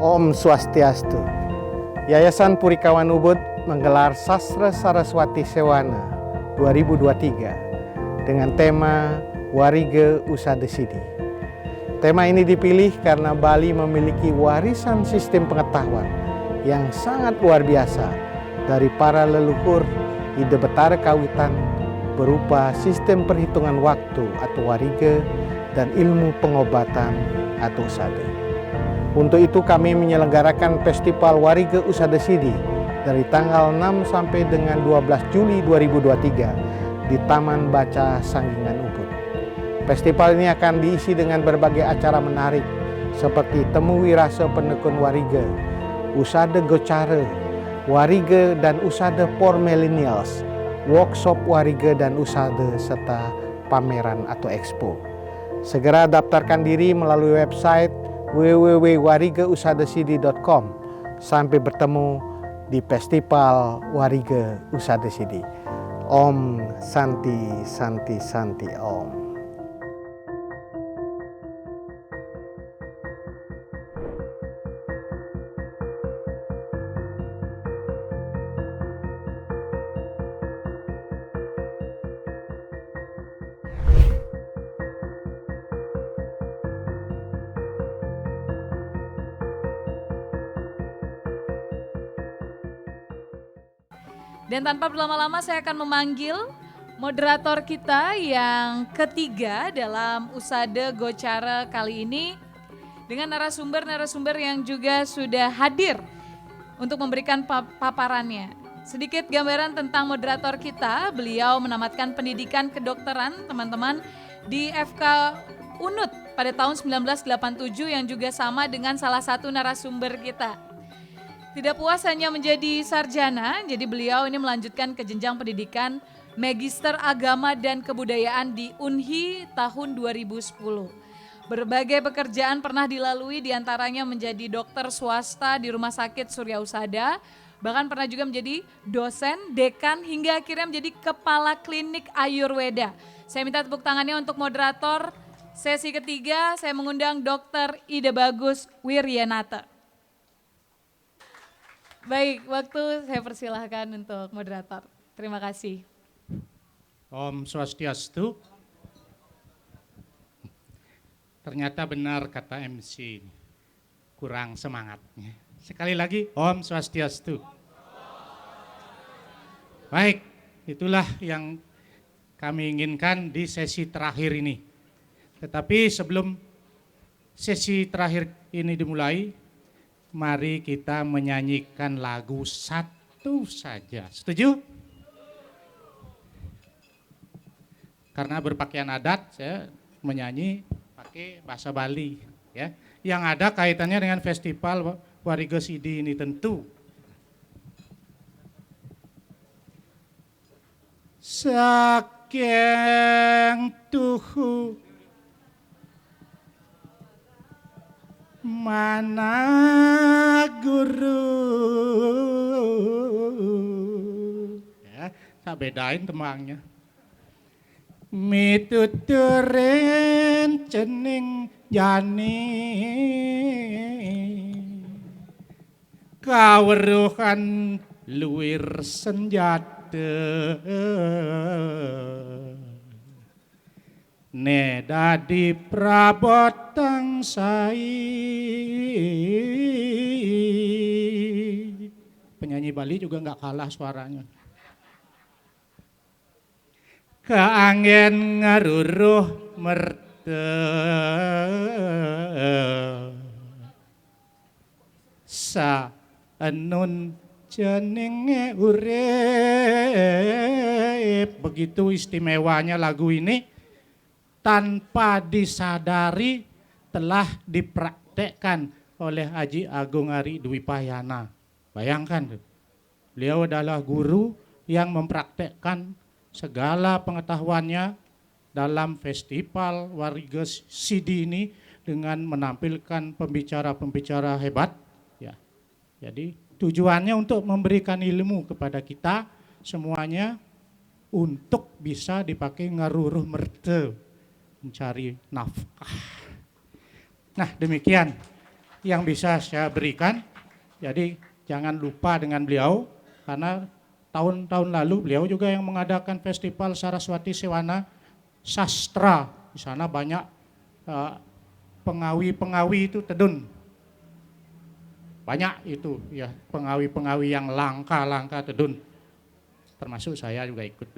Om Swastiastu. Yayasan Purikawan Ubud menggelar Sastra Saraswati Sewana 2023 dengan tema Warige Usada Sidi. Tema ini dipilih karena Bali memiliki warisan sistem pengetahuan yang sangat luar biasa dari para leluhur Ide Betara Kawitan berupa sistem perhitungan waktu atau warige dan ilmu pengobatan atau usada. Untuk itu kami menyelenggarakan Festival Warige Usada Sidi dari tanggal 6 sampai dengan 12 Juli 2023 di Taman Baca Sanggingan Ubud. Festival ini akan diisi dengan berbagai acara menarik seperti Temu Wirasa Penekun Warige, Usada Gocara, Warige dan Usada for Millennials, workshop Warige dan Usada serta pameran atau expo. Segera daftarkan diri melalui website www.warigeusadasidi.com. Sampai bertemu di Festival Warige Usada Sidi. Om Santi Santi Santi Om. Dan tanpa berlama-lama saya akan memanggil moderator kita yang ketiga dalam Usada Gocara kali ini dengan narasumber-narasumber yang juga sudah hadir untuk memberikan paparannya. Sedikit gambaran tentang moderator kita, beliau menamatkan pendidikan kedokteran teman-teman di FK UNUD pada tahun 1987 yang juga sama dengan salah satu narasumber kita. Tidak puas hanya menjadi sarjana, jadi beliau ini melanjutkan ke jenjang pendidikan Magister Agama dan Kebudayaan di UNHI tahun 2010. Berbagai pekerjaan pernah dilalui, diantaranya menjadi dokter swasta di Rumah Sakit Surya Usada, bahkan pernah juga menjadi dosen, dekan, hingga akhirnya menjadi kepala klinik Ayurweda. Saya minta tepuk tangannya untuk moderator sesi ketiga, saya mengundang Dr. Ida Bagus Wiryanata. Baik, waktu saya persilahkan untuk moderator. Terima kasih. Om Swastiastu. Ternyata benar kata MC, kurang semangatnya. Sekali lagi, Om Swastiastu. Baik, itulah yang kami inginkan di sesi terakhir ini. Tetapi sebelum sesi terakhir ini dimulai, mari kita menyanyikan lagu satu saja. Setuju? Karena berpakaian adat, saya menyanyi pakai bahasa Bali. Ya. Yang ada kaitannya dengan Festival Warige Sidi ini tentu. Saking tuhu mana guru, ya, tak bedain temangnya. Mituturen cening jani, kaweruhan luwir senjata. Ne dadi prabotang sai. Penyanyi Bali juga nggak kalah suaranya. Keanggen ngaruruh merte, sa enun jenenge urip. Begitu istimewanya lagu ini. Tanpa disadari telah dipraktekkan oleh Haji Agung Ari Dwi Payana. Bayangkan, beliau adalah guru yang mempraktekkan segala pengetahuannya dalam Festival Warige Sidi ini dengan menampilkan pembicara-pembicara hebat. Ya. Jadi tujuannya untuk memberikan ilmu kepada kita semuanya untuk bisa dipakai ngaruruh merte, mencari nafkah. Nah demikian, yang bisa saya berikan. Jadi jangan lupa dengan beliau, karena tahun-tahun lalu beliau juga yang mengadakan Festival Saraswati Sewana Sastra. Di sana banyak pengawi-pengawi itu tedun. Banyak itu ya, pengawi-pengawi yang langka-langka tedun. Termasuk saya juga ikut.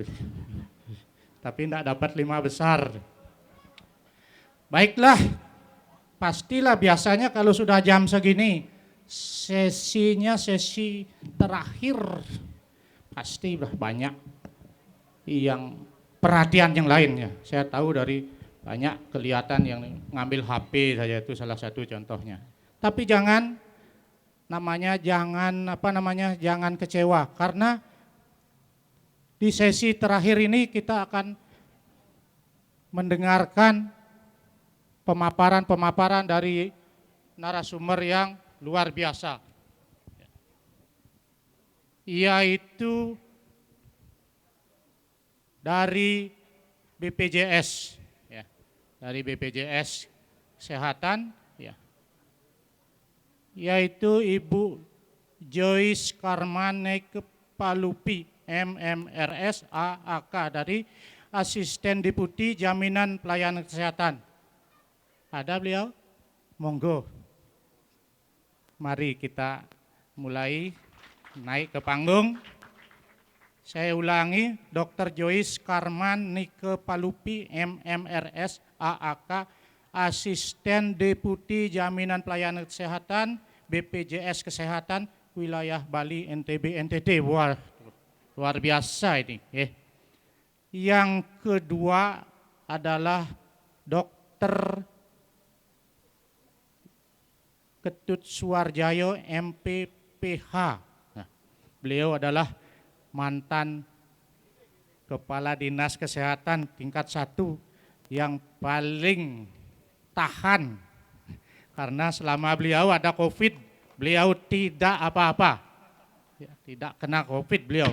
Tapi tidak dapat 5 besar. Baiklah, pastilah biasanya kalau sudah jam segini, sesinya sesi terakhir, pasti banyak yang perhatian yang lainnya. Saya tahu dari banyak kelihatan yang ngambil HP saja, itu salah satu contohnya. Tapi jangan jangan kecewa, karena di sesi terakhir ini kita akan mendengarkan pemaparan-pemaparan dari narasumber yang luar biasa, yaitu dari BPJS, ya, dari BPJS Kesehatan, ya, yaitu Ibu Joyce Karmanekpalupi, MMRS AAK, dari Asisten Deputi Jaminan Pelayanan Kesehatan. Ada beliau? Monggo. Mari kita mulai naik ke panggung. Saya ulangi, Dr. Joyce Karmanekpalupi, MMRS AAK, Asisten Deputi Jaminan Pelayanan Kesehatan, BPJS Kesehatan, Wilayah Bali, NTB, NTT. Wah, luar biasa ini. Yang kedua adalah Dr. Ketut Suarjayo, MPPH. Nah, beliau adalah mantan Kepala Dinas Kesehatan tingkat 1 yang paling tahan, karena selama beliau ada COVID, beliau tidak apa-apa, ya, tidak kena COVID beliau.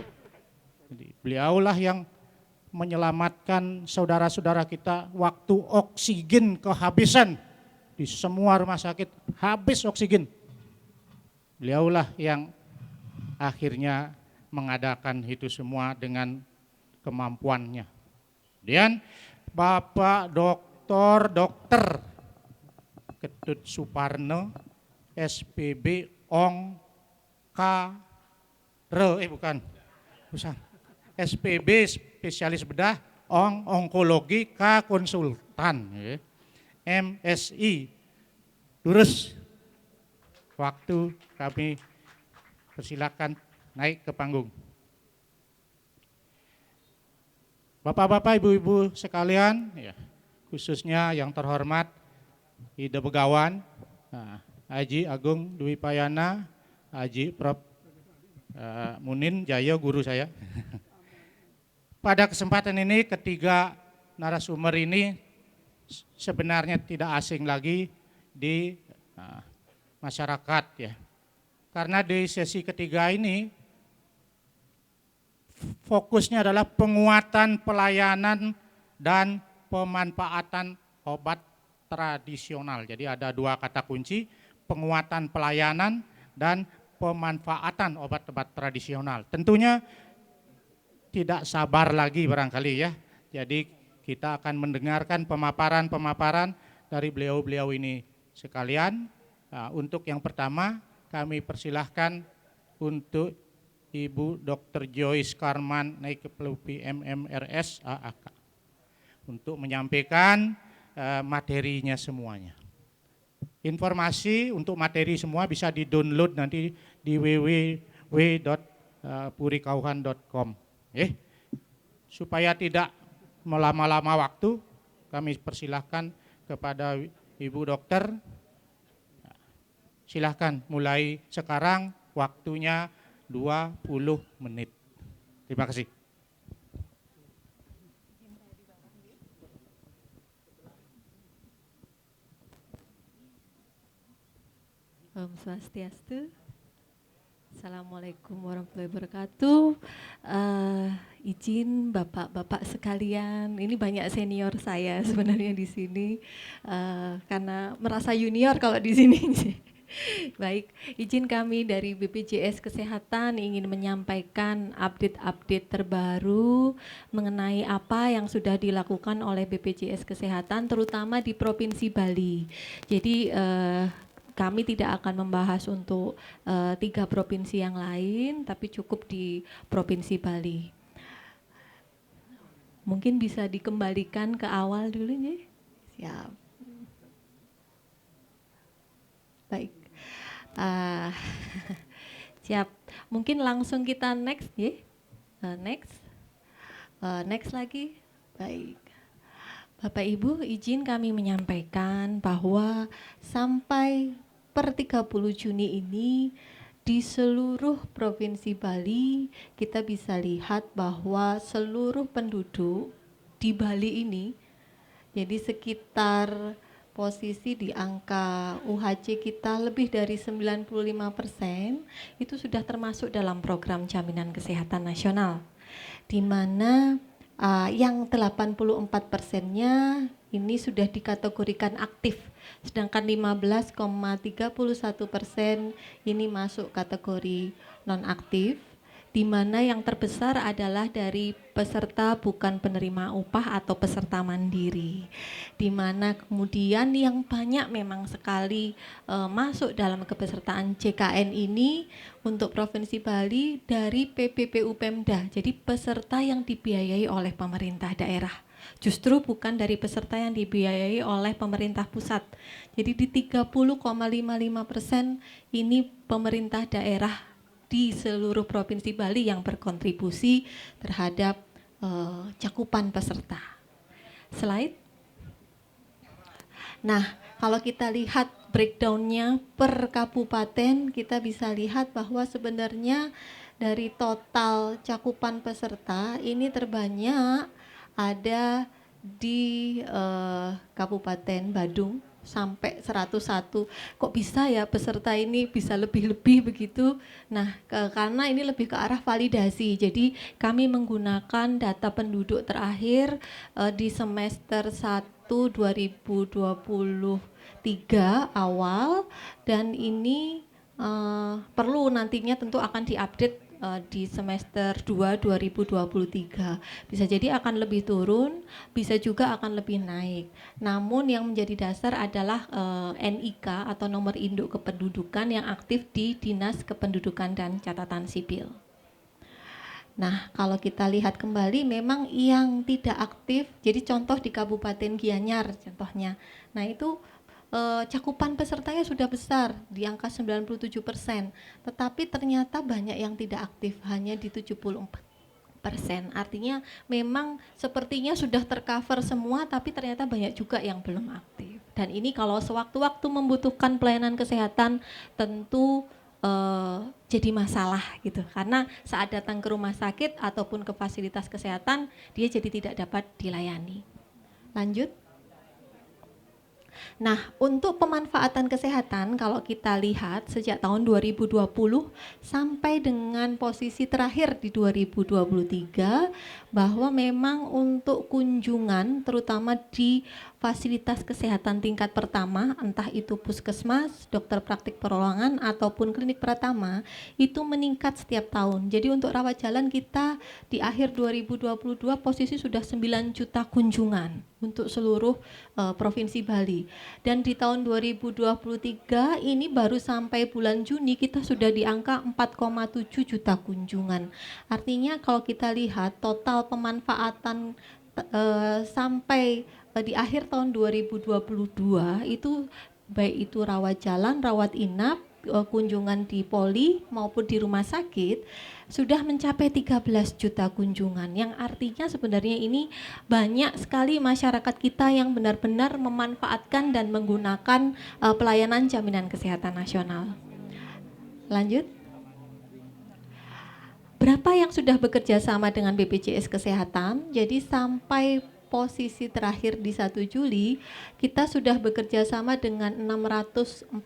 Jadi beliaulah yang menyelamatkan saudara-saudara kita waktu oksigen kehabisan. Di semua rumah sakit habis oksigen. Beliaulah yang akhirnya mengadakan itu semua dengan kemampuannya. Kemudian Bapak Dokter Ketut Suparno, SPB Ong K SPB spesialis bedah onkologi K konsultan, MSI. Lurus. Waktu kami persilakan naik ke panggung. Bapak-bapak, ibu-ibu sekalian, ya, khususnya yang terhormat Ida Begawan, Haji Agung Dwi Payana, Haji Prof. Munin Jaya, guru saya. Pada kesempatan ini ketiga narasumber ini sebenarnya tidak asing lagi di masyarakat, ya. Karena di sesi ketiga ini fokusnya adalah penguatan pelayanan dan pemanfaatan obat tradisional. Jadi ada 2 kata kunci, penguatan pelayanan dan pemanfaatan obat-obat tradisional. Tentunya tidak sabar lagi barangkali, ya. Jadi kita akan mendengarkan pemaparan-pemaparan dari beliau-beliau ini sekalian. Untuk yang pertama kami persilahkan untuk Ibu Dr. Joyce Karmanekpalupi, MMRS AAK, untuk menyampaikan materinya semuanya. Informasi untuk materi semua bisa di-download nanti di www.purikauhan.com. Supaya tidak melama-lama waktu, kami persilahkan kepada Ibu Dokter. Silahkan mulai sekarang, waktunya 20 menit. Terima kasih. Om Swastiastu. Assalamualaikum warahmatullahi wabarakatuh. Izin bapak-bapak sekalian, ini banyak senior saya sebenarnya di sini, karena merasa junior kalau di sini. Baik, izin kami dari BPJS Kesehatan ingin menyampaikan update-update terbaru mengenai apa yang sudah dilakukan oleh BPJS Kesehatan terutama di Provinsi Bali. Jadi kami tidak akan membahas untuk 3 provinsi yang lain, tapi cukup di Provinsi Bali. Mungkin bisa dikembalikan ke awal dulu nih. Siap. Baik. Ah, siap. Mungkin langsung kita next ya. Next. Next lagi. Baik. Bapak Ibu, izin kami menyampaikan bahwa sampai per 30 Juni ini di seluruh Provinsi Bali kita bisa lihat bahwa seluruh penduduk di Bali ini, jadi sekitar posisi di angka UHC kita lebih dari 95% itu sudah termasuk dalam program jaminan kesehatan nasional, di mana yang 84%-nya ini sudah dikategorikan aktif, sedangkan 15,31% ini masuk kategori non-aktif, di mana yang terbesar adalah dari peserta bukan penerima upah atau peserta mandiri, di mana kemudian yang banyak memang sekali masuk dalam kepesertaan JKN ini untuk Provinsi Bali dari PPPU Pemda, jadi peserta yang dibiayai oleh pemerintah daerah. Justru bukan dari peserta yang dibiayai oleh pemerintah pusat. Jadi di 30,55% ini pemerintah daerah di seluruh Provinsi Bali yang berkontribusi terhadap cakupan peserta. Slide. Nah, kalau kita lihat breakdown-nya per kabupaten, kita bisa lihat bahwa sebenarnya dari total cakupan peserta ini terbanyak ada di Kabupaten Badung sampai 101. Kok bisa ya peserta ini bisa lebih-lebih begitu? Nah, karena ini lebih ke arah validasi. Jadi kami menggunakan data penduduk terakhir di semester 1 2023 awal, dan ini perlu nantinya tentu akan diupdate di semester 2 2023. Bisa jadi akan lebih turun, bisa juga akan lebih naik. Namun yang menjadi dasar adalah NIK atau nomor induk kependudukan yang aktif di Dinas Kependudukan dan Catatan Sipil. Nah, kalau kita lihat kembali memang yang tidak aktif, jadi contoh di Kabupaten Gianyar contohnya. Nah, itu cakupan pesertanya sudah besar di angka 97%, tetapi ternyata banyak yang tidak aktif, hanya di 74%. Artinya memang sepertinya sudah tercover semua, tapi ternyata banyak juga yang belum aktif. Dan ini kalau sewaktu-waktu membutuhkan pelayanan kesehatan tentu jadi masalah gitu, karena saat datang ke rumah sakit ataupun ke fasilitas kesehatan dia jadi tidak dapat dilayani. Lanjut. Nah, untuk pemanfaatan kesehatan kalau kita lihat sejak tahun 2020 sampai dengan posisi terakhir di 2023 bahwa memang untuk kunjungan terutama di fasilitas kesehatan tingkat pertama, entah itu puskesmas, dokter praktik perorangan ataupun klinik pratama, itu meningkat setiap tahun. Jadi untuk rawat jalan kita di akhir 2022 posisi sudah 9 juta kunjungan untuk seluruh Provinsi Bali. Dan di tahun 2023 ini baru sampai bulan Juni kita sudah di angka 4,7 juta kunjungan. Artinya kalau kita lihat total pemanfaatan sampai di akhir tahun 2022 itu baik itu rawat jalan, rawat inap, kunjungan di poli maupun di rumah sakit sudah mencapai 13 juta kunjungan, yang artinya sebenarnya ini banyak sekali masyarakat kita yang benar-benar memanfaatkan dan menggunakan pelayanan jaminan kesehatan nasional. Lanjut. Berapa yang sudah bekerja sama dengan BPJS Kesehatan? Jadi sampai posisi terakhir di 1 Juli kita sudah bekerja sama dengan 642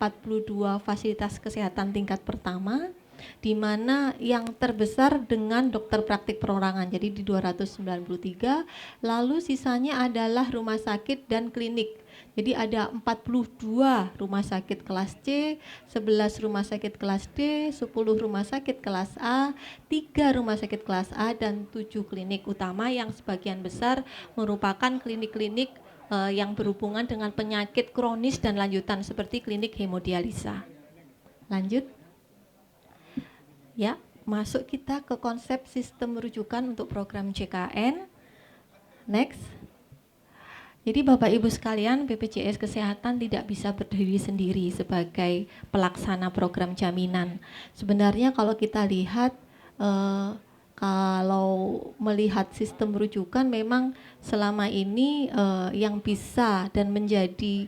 fasilitas kesehatan tingkat pertama, di mana yang terbesar dengan dokter praktik perorangan, jadi di 293, lalu sisanya adalah rumah sakit dan klinik. Jadi ada 42 rumah sakit kelas C, 11 rumah sakit kelas D, 10 rumah sakit kelas A, 3 rumah sakit kelas A, dan 7 klinik utama yang sebagian besar merupakan klinik-klinik yang berhubungan dengan penyakit kronis dan lanjutan seperti klinik hemodialisa. Lanjut. Ya, masuk kita ke konsep sistem rujukan untuk program JKN. Next. Jadi Bapak Ibu sekalian, BPJS Kesehatan tidak bisa berdiri sendiri sebagai pelaksana program jaminan. Sebenarnya kalau kita lihat, kalau melihat sistem rujukan memang selama ini yang bisa dan menjadi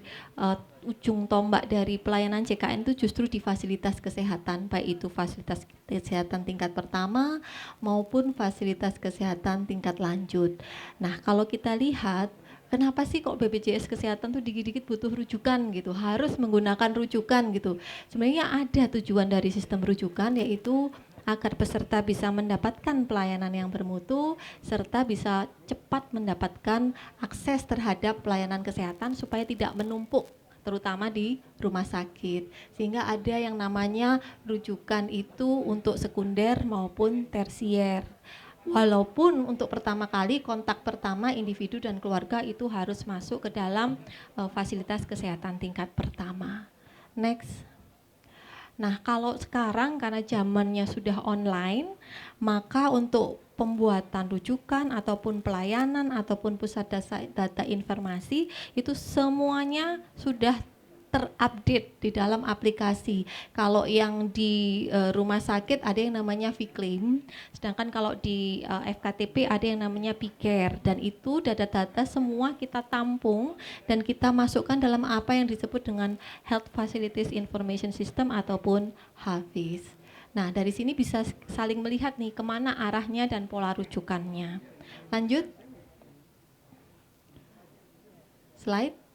ujung tombak dari pelayanan JKN itu justru di fasilitas kesehatan, baik itu fasilitas kesehatan tingkat pertama maupun fasilitas kesehatan tingkat lanjut. Nah, kalau kita lihat, kenapa sih kok BPJS Kesehatan tuh dikit-dikit butuh rujukan gitu, harus menggunakan rujukan gitu. Sebenarnya ada tujuan dari sistem rujukan, yaitu agar peserta bisa mendapatkan pelayanan yang bermutu serta bisa cepat mendapatkan akses terhadap pelayanan kesehatan supaya tidak menumpuk terutama di rumah sakit, sehingga ada yang namanya rujukan itu untuk sekunder maupun tersier. Walaupun untuk pertama kali kontak pertama individu dan keluarga itu harus masuk ke dalam fasilitas kesehatan tingkat pertama. Next. Nah, kalau sekarang karena zamannya sudah online, maka untuk pembuatan rujukan ataupun pelayanan ataupun pusat data informasi itu semuanya sudah terupdate di dalam aplikasi. Kalau yang di rumah sakit ada yang namanya Vclaim, sedangkan kalau di FKTP ada yang namanya Pcare, dan itu data-data semua kita tampung dan kita masukkan dalam apa yang disebut dengan Health Facilities Information System ataupun HFIS. Nah, dari sini bisa saling melihat nih kemana arahnya dan pola rujukannya. Lanjut. Slide.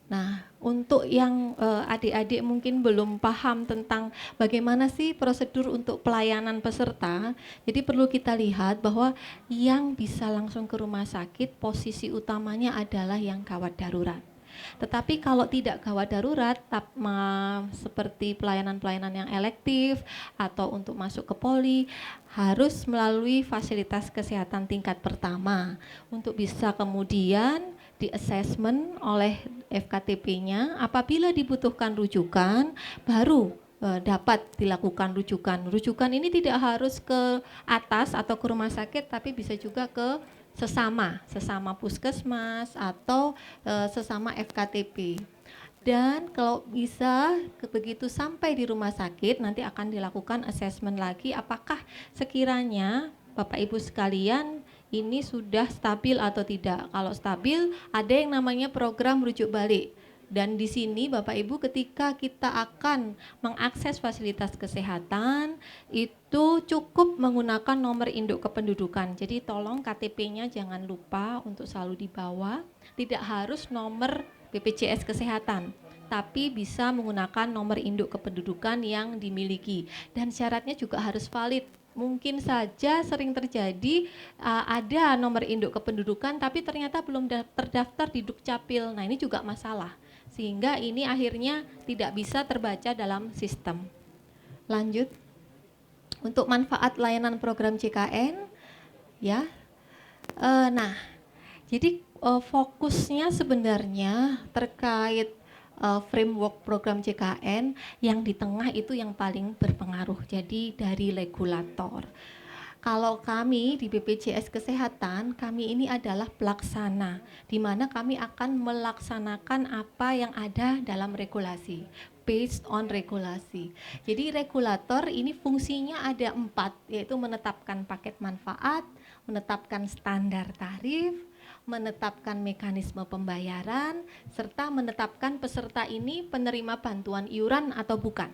Nah, untuk yang adik-adik mungkin belum paham tentang bagaimana sih prosedur untuk pelayanan peserta, jadi perlu kita lihat bahwa yang bisa langsung ke rumah sakit posisi utamanya adalah yang gawat darurat. Tetapi kalau tidak gawat darurat, seperti pelayanan-pelayanan yang elektif atau untuk masuk ke poli, harus melalui fasilitas kesehatan tingkat pertama untuk bisa kemudian di assessment oleh FKTP-nya. Apabila dibutuhkan rujukan, baru dapat dilakukan rujukan. Rujukan ini tidak harus ke atas atau ke rumah sakit, tapi bisa juga ke sesama puskesmas atau sesama FKTP. Dan kalau bisa begitu sampai di rumah sakit, nanti akan dilakukan assessment lagi apakah sekiranya Bapak Ibu sekalian ini sudah stabil atau tidak. Kalau stabil, ada yang namanya program rujuk balik. Dan di sini Bapak Ibu ketika kita akan mengakses fasilitas kesehatan, itu cukup menggunakan nomor induk kependudukan. Jadi tolong KTP-nya jangan lupa untuk selalu dibawa. Tidak harus nomor BPJS Kesehatan, tapi bisa menggunakan nomor induk kependudukan yang dimiliki. Dan syaratnya juga harus valid. Mungkin saja sering terjadi ada nomor induk kependudukan tapi ternyata belum terdaftar di Dukcapil. Nah, ini juga masalah. Sehingga ini akhirnya tidak bisa terbaca dalam sistem. Lanjut. Untuk manfaat layanan program JKN ya. Nah, jadi fokusnya sebenarnya terkait framework program JKN yang di tengah itu yang paling berpengaruh, jadi dari regulator. Kalau kami di BPJS Kesehatan, kami ini adalah pelaksana, di mana kami akan melaksanakan apa yang ada dalam regulasi, based on regulasi. Jadi regulator ini fungsinya ada 4, yaitu menetapkan paket manfaat, menetapkan standar tarif, menetapkan mekanisme pembayaran, serta menetapkan peserta ini penerima bantuan iuran atau bukan.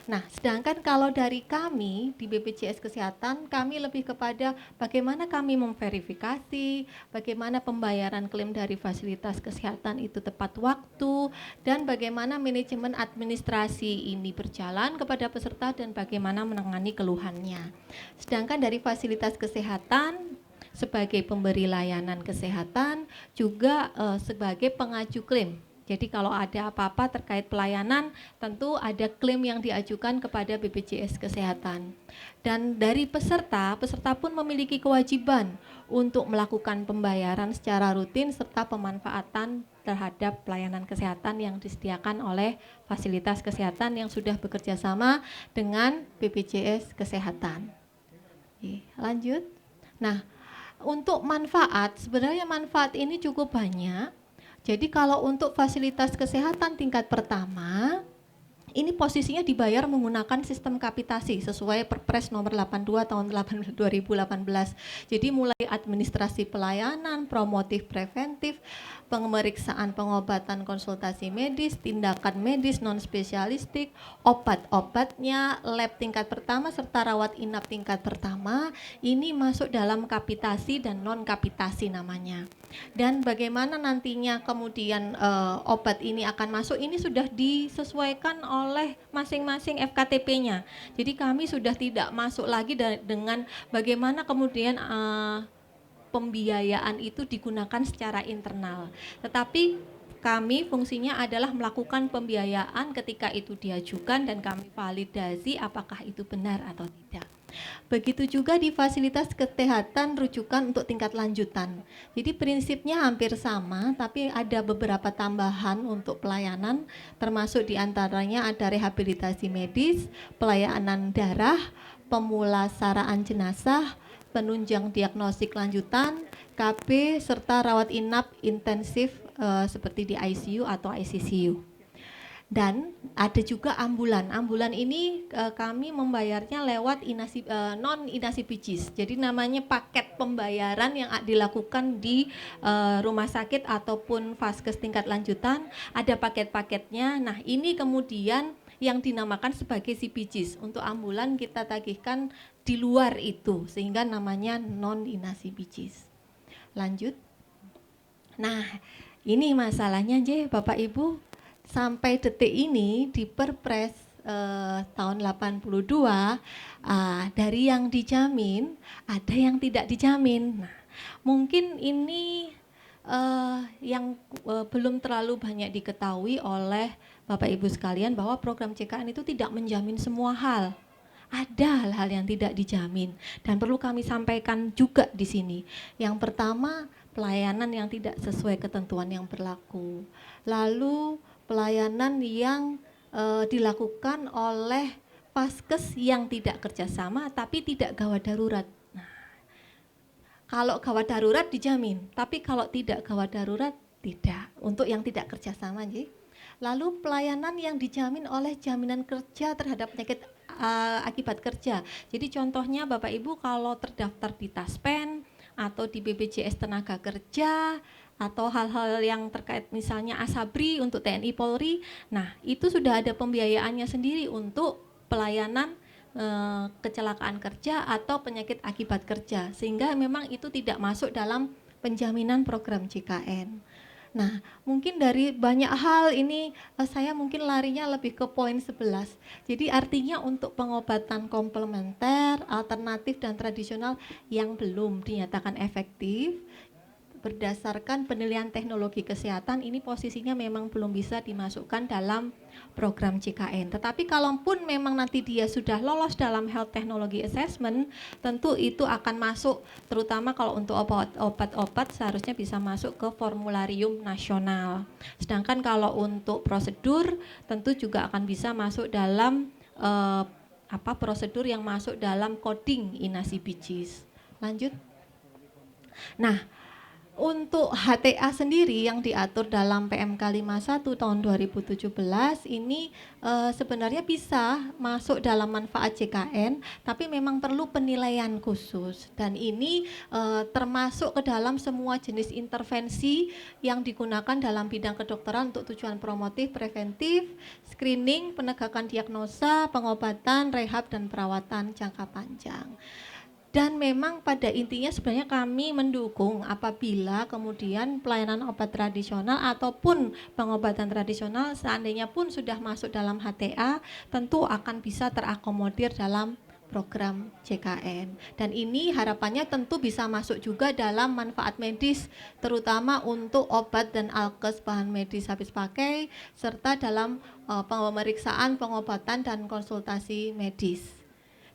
Nah, sedangkan kalau dari kami di BPJS Kesehatan, kami lebih kepada bagaimana kami memverifikasi, bagaimana pembayaran klaim dari fasilitas kesehatan itu tepat waktu, dan bagaimana manajemen administrasi ini berjalan kepada peserta dan bagaimana menangani keluhannya. Sedangkan dari fasilitas kesehatan, sebagai pemberi layanan kesehatan, juga sebagai pengaju klaim. Jadi kalau ada apa-apa terkait pelayanan, tentu ada klaim yang diajukan kepada BPJS Kesehatan. Dan dari peserta pun memiliki kewajiban untuk melakukan pembayaran secara rutin serta pemanfaatan terhadap pelayanan kesehatan yang disediakan oleh fasilitas kesehatan yang sudah bekerja sama dengan BPJS Kesehatan. Oke, lanjut. Nah, untuk manfaat, sebenarnya manfaat ini cukup banyak. Jadi kalau untuk fasilitas kesehatan tingkat pertama, ini posisinya dibayar menggunakan sistem kapitasi sesuai Perpres nomor 82 tahun 2018. Jadi mulai administrasi pelayanan, promotif preventif, pemeriksaan pengobatan konsultasi medis, tindakan medis non spesialistik, obat-obatnya, lab tingkat pertama serta rawat inap tingkat pertama, ini masuk dalam kapitasi dan non kapitasi namanya. Dan bagaimana nantinya kemudian obat ini akan masuk, ini sudah disesuaikan oleh masing-masing FKTP-nya. Jadi kami sudah tidak masuk lagi dengan bagaimana kemudian pembiayaan itu digunakan secara internal. Tetapi kami fungsinya adalah melakukan pembiayaan ketika itu diajukan dan kami validasi apakah itu benar atau tidak. Begitu juga di fasilitas kesehatan rujukan untuk tingkat lanjutan. Jadi prinsipnya hampir sama, tapi ada beberapa tambahan untuk pelayanan, termasuk diantaranya ada rehabilitasi medis, pelayanan darah, pemulasaraan jenazah, penunjang diagnostik lanjutan, KB, serta rawat inap intensif seperti di ICU atau ICCU. Dan ada juga ambulan. Ambulan ini kami membayarnya lewat non inasi bijis. Jadi namanya paket pembayaran yang dilakukan di rumah sakit ataupun vaskes tingkat lanjutan. Ada paket-paketnya. Nah ini kemudian yang dinamakan sebagai CPGs. Untuk ambulan kita tagihkan di luar itu sehingga namanya non inasi bijis. Lanjut. Nah ini masalahnya Bapak Ibu. Sampai detik ini di Perpres tahun 82 dari yang dijamin ada yang tidak dijamin. Nah, mungkin ini yang belum terlalu banyak diketahui oleh Bapak Ibu sekalian bahwa program CKN itu tidak menjamin semua hal. Ada hal-hal yang tidak dijamin dan perlu kami sampaikan juga di sini. Yang pertama, pelayanan yang tidak sesuai ketentuan yang berlaku. Lalu pelayanan yang dilakukan oleh vaskes yang tidak kerjasama tapi tidak gawat darurat. Nah, kalau gawat darurat dijamin, tapi kalau tidak gawat darurat tidak. Untuk yang tidak kerjasama, Lalu pelayanan yang dijamin oleh jaminan kerja terhadap penyakit akibat kerja. Jadi contohnya Bapak Ibu kalau terdaftar di Taspen atau di BPJS Tenaga Kerja atau hal-hal yang terkait misalnya Asabri untuk TNI Polri, nah itu sudah ada pembiayaannya sendiri untuk pelayanan kecelakaan kerja atau penyakit akibat kerja, sehingga memang itu tidak masuk dalam penjaminan program JKN. Nah mungkin dari banyak hal ini saya mungkin larinya lebih ke poin 11. Jadi artinya untuk pengobatan komplementer, alternatif dan tradisional yang belum dinyatakan efektif berdasarkan penilaian teknologi kesehatan, ini posisinya memang belum bisa dimasukkan dalam program JKN. Tetapi kalaupun memang nanti dia sudah lolos dalam Health Technology Assessment, tentu itu akan masuk, terutama kalau untuk obat-obat seharusnya bisa masuk ke formularium nasional. Sedangkan kalau untuk prosedur tentu juga akan bisa masuk dalam prosedur yang masuk dalam coding inasi bijis. Lanjut. Nah, untuk HTA sendiri yang diatur dalam PMK 51 tahun 2017 ini sebenarnya bisa masuk dalam manfaat JKN, tapi memang perlu penilaian khusus dan ini termasuk ke dalam semua jenis intervensi yang digunakan dalam bidang kedokteran untuk tujuan promotif, preventif, screening, penegakan diagnosa, pengobatan, rehab dan perawatan jangka panjang. Dan memang pada intinya sebenarnya kami mendukung apabila kemudian pelayanan obat tradisional ataupun pengobatan tradisional seandainya pun sudah masuk dalam HTA tentu akan bisa terakomodir dalam program JKN. Dan ini harapannya tentu bisa masuk juga dalam manfaat medis, terutama untuk obat dan alkes bahan medis habis pakai, serta dalam pemeriksaan, pengobatan, dan konsultasi medis.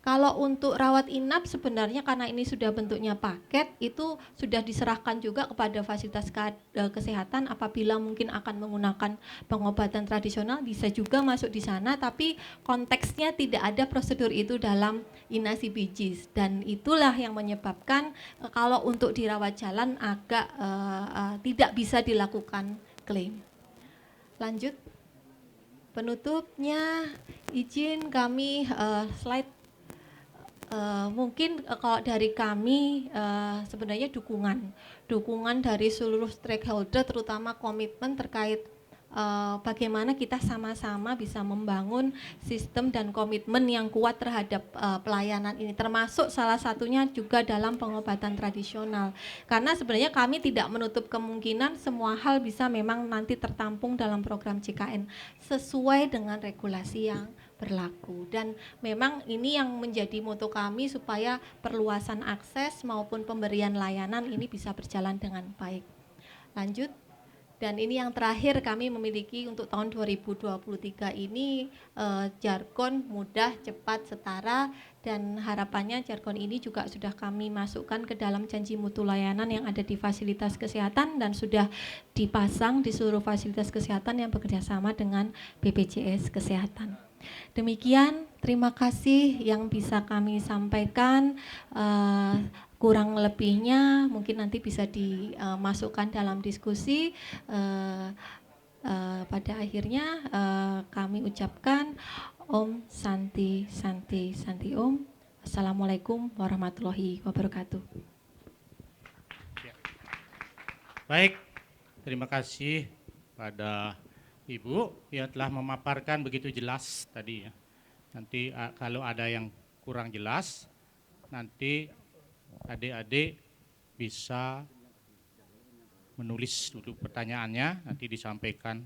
Kalau untuk rawat inap sebenarnya karena ini sudah bentuknya paket, itu sudah diserahkan juga kepada fasilitas kesehatan apabila mungkin akan menggunakan pengobatan tradisional bisa juga masuk di sana, tapi konteksnya tidak ada prosedur itu dalam INA CPGs, dan itulah yang menyebabkan kalau untuk dirawat jalan agak tidak bisa dilakukan klaim. Lanjut. Penutupnya izin kami slide. Mungkin kalau dari kami sebenarnya dukungan dari seluruh stakeholder, terutama komitmen terkait bagaimana kita sama-sama bisa membangun sistem dan komitmen yang kuat terhadap pelayanan ini, termasuk salah satunya juga dalam pengobatan tradisional, karena sebenarnya kami tidak menutup kemungkinan semua hal bisa memang nanti tertampung dalam program JKN sesuai dengan regulasi yang berlaku. Dan memang ini yang menjadi moto kami supaya perluasan akses maupun pemberian layanan ini bisa berjalan dengan baik. Lanjut. Dan ini yang terakhir kami memiliki untuk tahun 2023 ini jargon mudah, cepat, setara, dan harapannya jargon ini juga sudah kami masukkan ke dalam janji mutu layanan yang ada di fasilitas kesehatan dan sudah dipasang di seluruh fasilitas kesehatan yang bekerjasama dengan BPJS Kesehatan. Demikian, terima kasih yang bisa kami sampaikan. Kurang lebihnya mungkin nanti bisa dimasukkan dalam diskusi. Pada akhirnya kami ucapkan Om Santi Santi Santi Om. Assalamualaikum warahmatullahi wabarakatuh. Baik, terima kasih pada Ibu yang telah memaparkan begitu jelas tadi ya. Nanti kalau ada yang kurang jelas, nanti adik-adik bisa menulis dulu pertanyaannya, nanti disampaikan.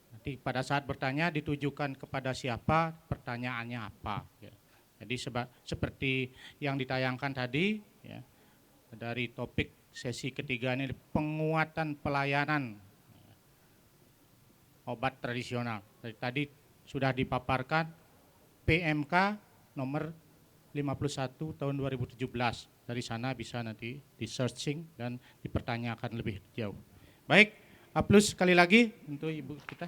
Nanti pada saat bertanya ditujukan kepada siapa, pertanyaannya apa. Ya. Jadi seperti yang ditayangkan tadi, ya, dari topik sesi ketiga ini, penguatan pelayanan obat tradisional. Tadi sudah dipaparkan PMK nomor 51 tahun 2017. Dari sana bisa nanti di searching dan dipertanyakan lebih jauh. Baik, aplaus sekali lagi untuk Ibu kita.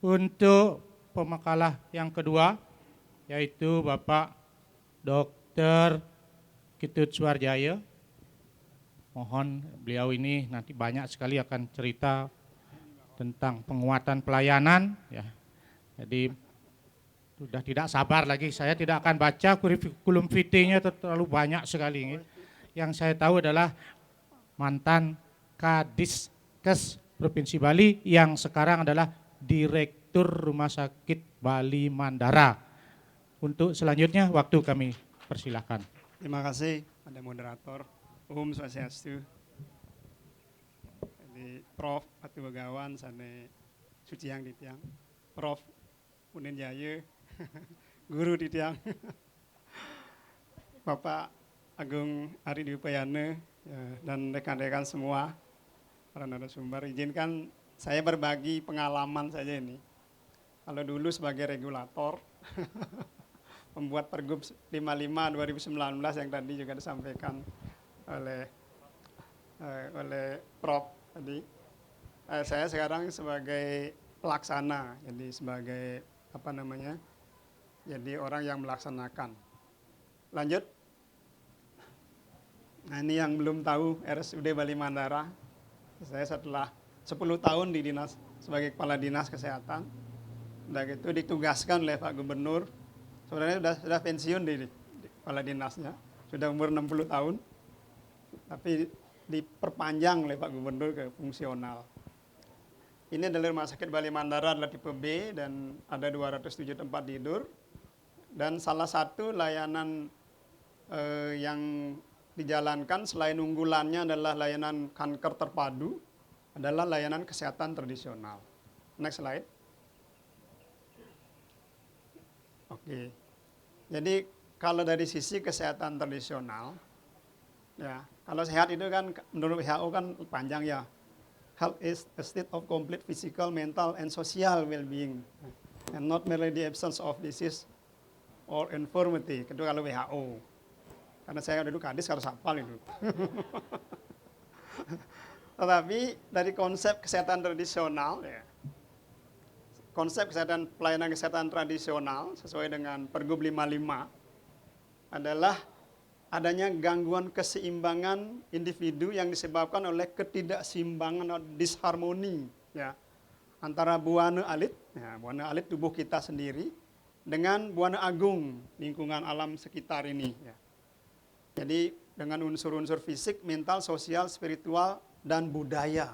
Untuk pemakalah yang kedua, yaitu Bapak Dr. Ketut Suharjaya. Mohon beliau ini nanti banyak sekali akan cerita tentang penguatan pelayanan. Ya. Jadi sudah tidak sabar lagi, saya tidak akan baca kurikulum vitae-nya terlalu banyak sekali. Yang saya tahu adalah mantan Kadiskes Provinsi Bali yang sekarang adalah Direktur Rumah Sakit Bali Mandara. Untuk selanjutnya waktu kami persilahkan. Terima kasih pada moderator. Om Swastiastu. Jadi Prof. Atu Begawan sane Suci Yang Ditiang. Prof. Unen Jaya. Guru Ditiang. Bapak Agung Ari Dwi Payana dan rekan-rekan semua para narasumber, izinkan saya berbagi pengalaman saja ini. Kalau dulu sebagai regulator membuat Pergub 55 2019 yang tadi juga disampaikan oleh Prof tadi. Saya sekarang sebagai pelaksana, jadi sebagai jadi orang yang melaksanakan. Lanjut. Nah, ini yang belum tahu RSUD Bali Mandara. Saya setelah 10 tahun di dinas sebagai kepala dinas kesehatan, udah gitu ditugaskan oleh Pak Gubernur. Sebenarnya sudah pensiun di kepala dinasnya, sudah umur 60 tahun. Tapi diperpanjang oleh Pak Gubernur ke fungsional. Ini adalah Rumah Sakit Bali Mandara adalah tipe B dan ada 207 tempat tidur. Dan salah satu layanan yang dijalankan selain unggulannya adalah layanan kanker terpadu, adalah layanan kesehatan tradisional. Next slide. Oke. Jadi kalau dari sisi kesehatan tradisional, ya kalau sehat itu kan menurut WHO kan panjang ya. Health is a state of complete physical, mental, and social well-being, and not merely the absence of disease or infirmity. Itu kalau WHO. Karena saya dulu kadis harus hafal itu. Tetapi dari konsep kesehatan tradisional, ya, konsep kesehatan pelayanan kesehatan tradisional sesuai dengan Pergub 55 adalah adanya gangguan keseimbangan individu yang disebabkan oleh ketidakseimbangan atau disharmoni, ya, antara buana alit, ya, buana alit tubuh kita sendiri dengan buana agung lingkungan alam sekitar ini. Ya. Jadi dengan unsur-unsur fisik, mental, sosial, spiritual, dan budaya.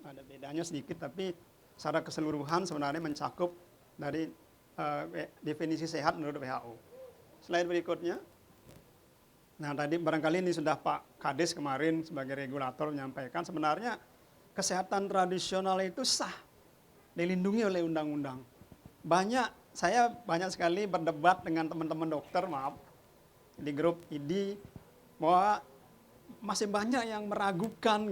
Ada bedanya sedikit, tapi secara keseluruhan sebenarnya mencakup dari definisi sehat menurut WHO. Slide berikutnya. Nah tadi barangkali ini sudah Pak Kades kemarin sebagai regulator menyampaikan sebenarnya kesehatan tradisional itu sah, dilindungi oleh undang-undang. Saya banyak sekali berdebat dengan teman-teman dokter, maaf, di grup ID, bahwa masih banyak yang meragukan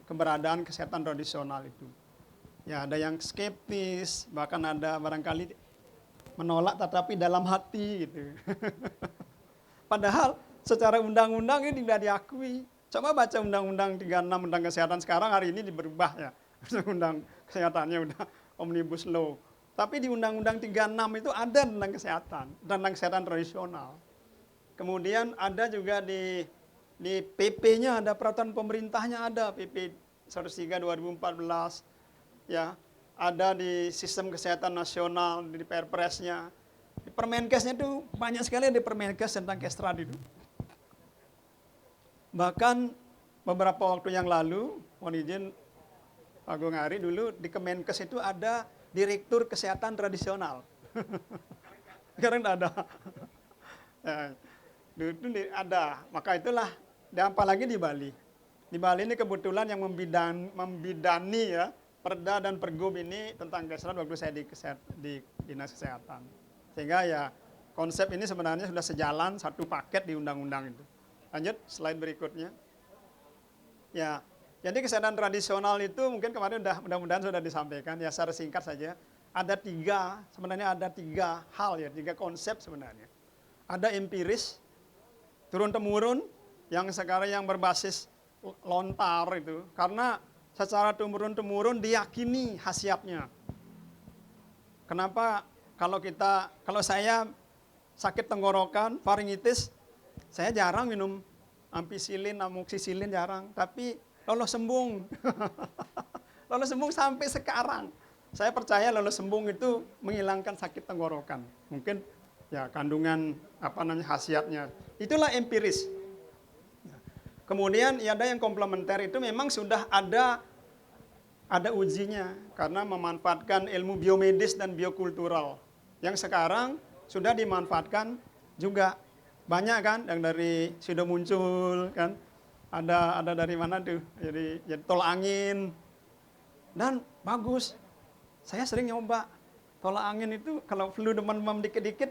keberadaan kesehatan tradisional itu. Ya ada yang skeptis, bahkan ada barangkali menolak tetapi dalam hati gitu. Padahal secara undang-undang ini tidak diakui. Coba baca Undang-Undang 36 tentang kesehatan sekarang hari ini berubah ya. Undang-undang kesehatannya udah Omnibus Law. Tapi di Undang-Undang 36 itu ada tentang kesehatan tradisional. Kemudian ada juga di PP-nya ada, peraturan pemerintahnya ada, PP 103 2014. Ya, ada di sistem kesehatan nasional, di Perpresnya. Di Permenkesnya itu banyak sekali di Permenkes tentang kestrad itu. Bahkan beberapa waktu yang lalu, mohon izin Pak Agung Ari, dulu di Kemenkes itu ada Direktur Kesehatan Tradisional. Sekarang tidak ada. Ya, dulu ada, maka itulah, dan apalagi di Bali. Di Bali ini kebetulan yang membidani ya, Perda dan Pergub ini tentang kestrad waktu saya di Dinas Kesehatan. Sehingga ya konsep ini sebenarnya sudah sejalan satu paket di undang-undang itu. Lanjut slide berikutnya. Ya, jadi kesehatan tradisional itu mungkin kemarin mudah-mudahan sudah disampaikan ya secara singkat saja. Sebenarnya ada tiga hal ya, tiga konsep sebenarnya. Ada empiris, turun-temurun, yang sekarang yang berbasis lontar itu. Karena secara turun-temurun diyakini khasiatnya. Kenapa? Kalau saya sakit tenggorokan, faringitis, saya jarang minum ampicillin, amoxicillin jarang, tapi lolos sembung. Lolos sembung sampai sekarang. Saya percaya lolos sembung itu menghilangkan sakit tenggorokan. Mungkin ya kandungan khasiatnya. Itulah empiris. Kemudian ya ada yang komplementer itu memang sudah ada ujinya karena memanfaatkan ilmu biomedis dan biokultural. Yang sekarang sudah dimanfaatkan juga banyak kan, yang dari sudah muncul kan, ada dari mana tuh, jadi tolak angin dan bagus. Saya sering nyoba tolak angin itu kalau flu demam dikit-dikit,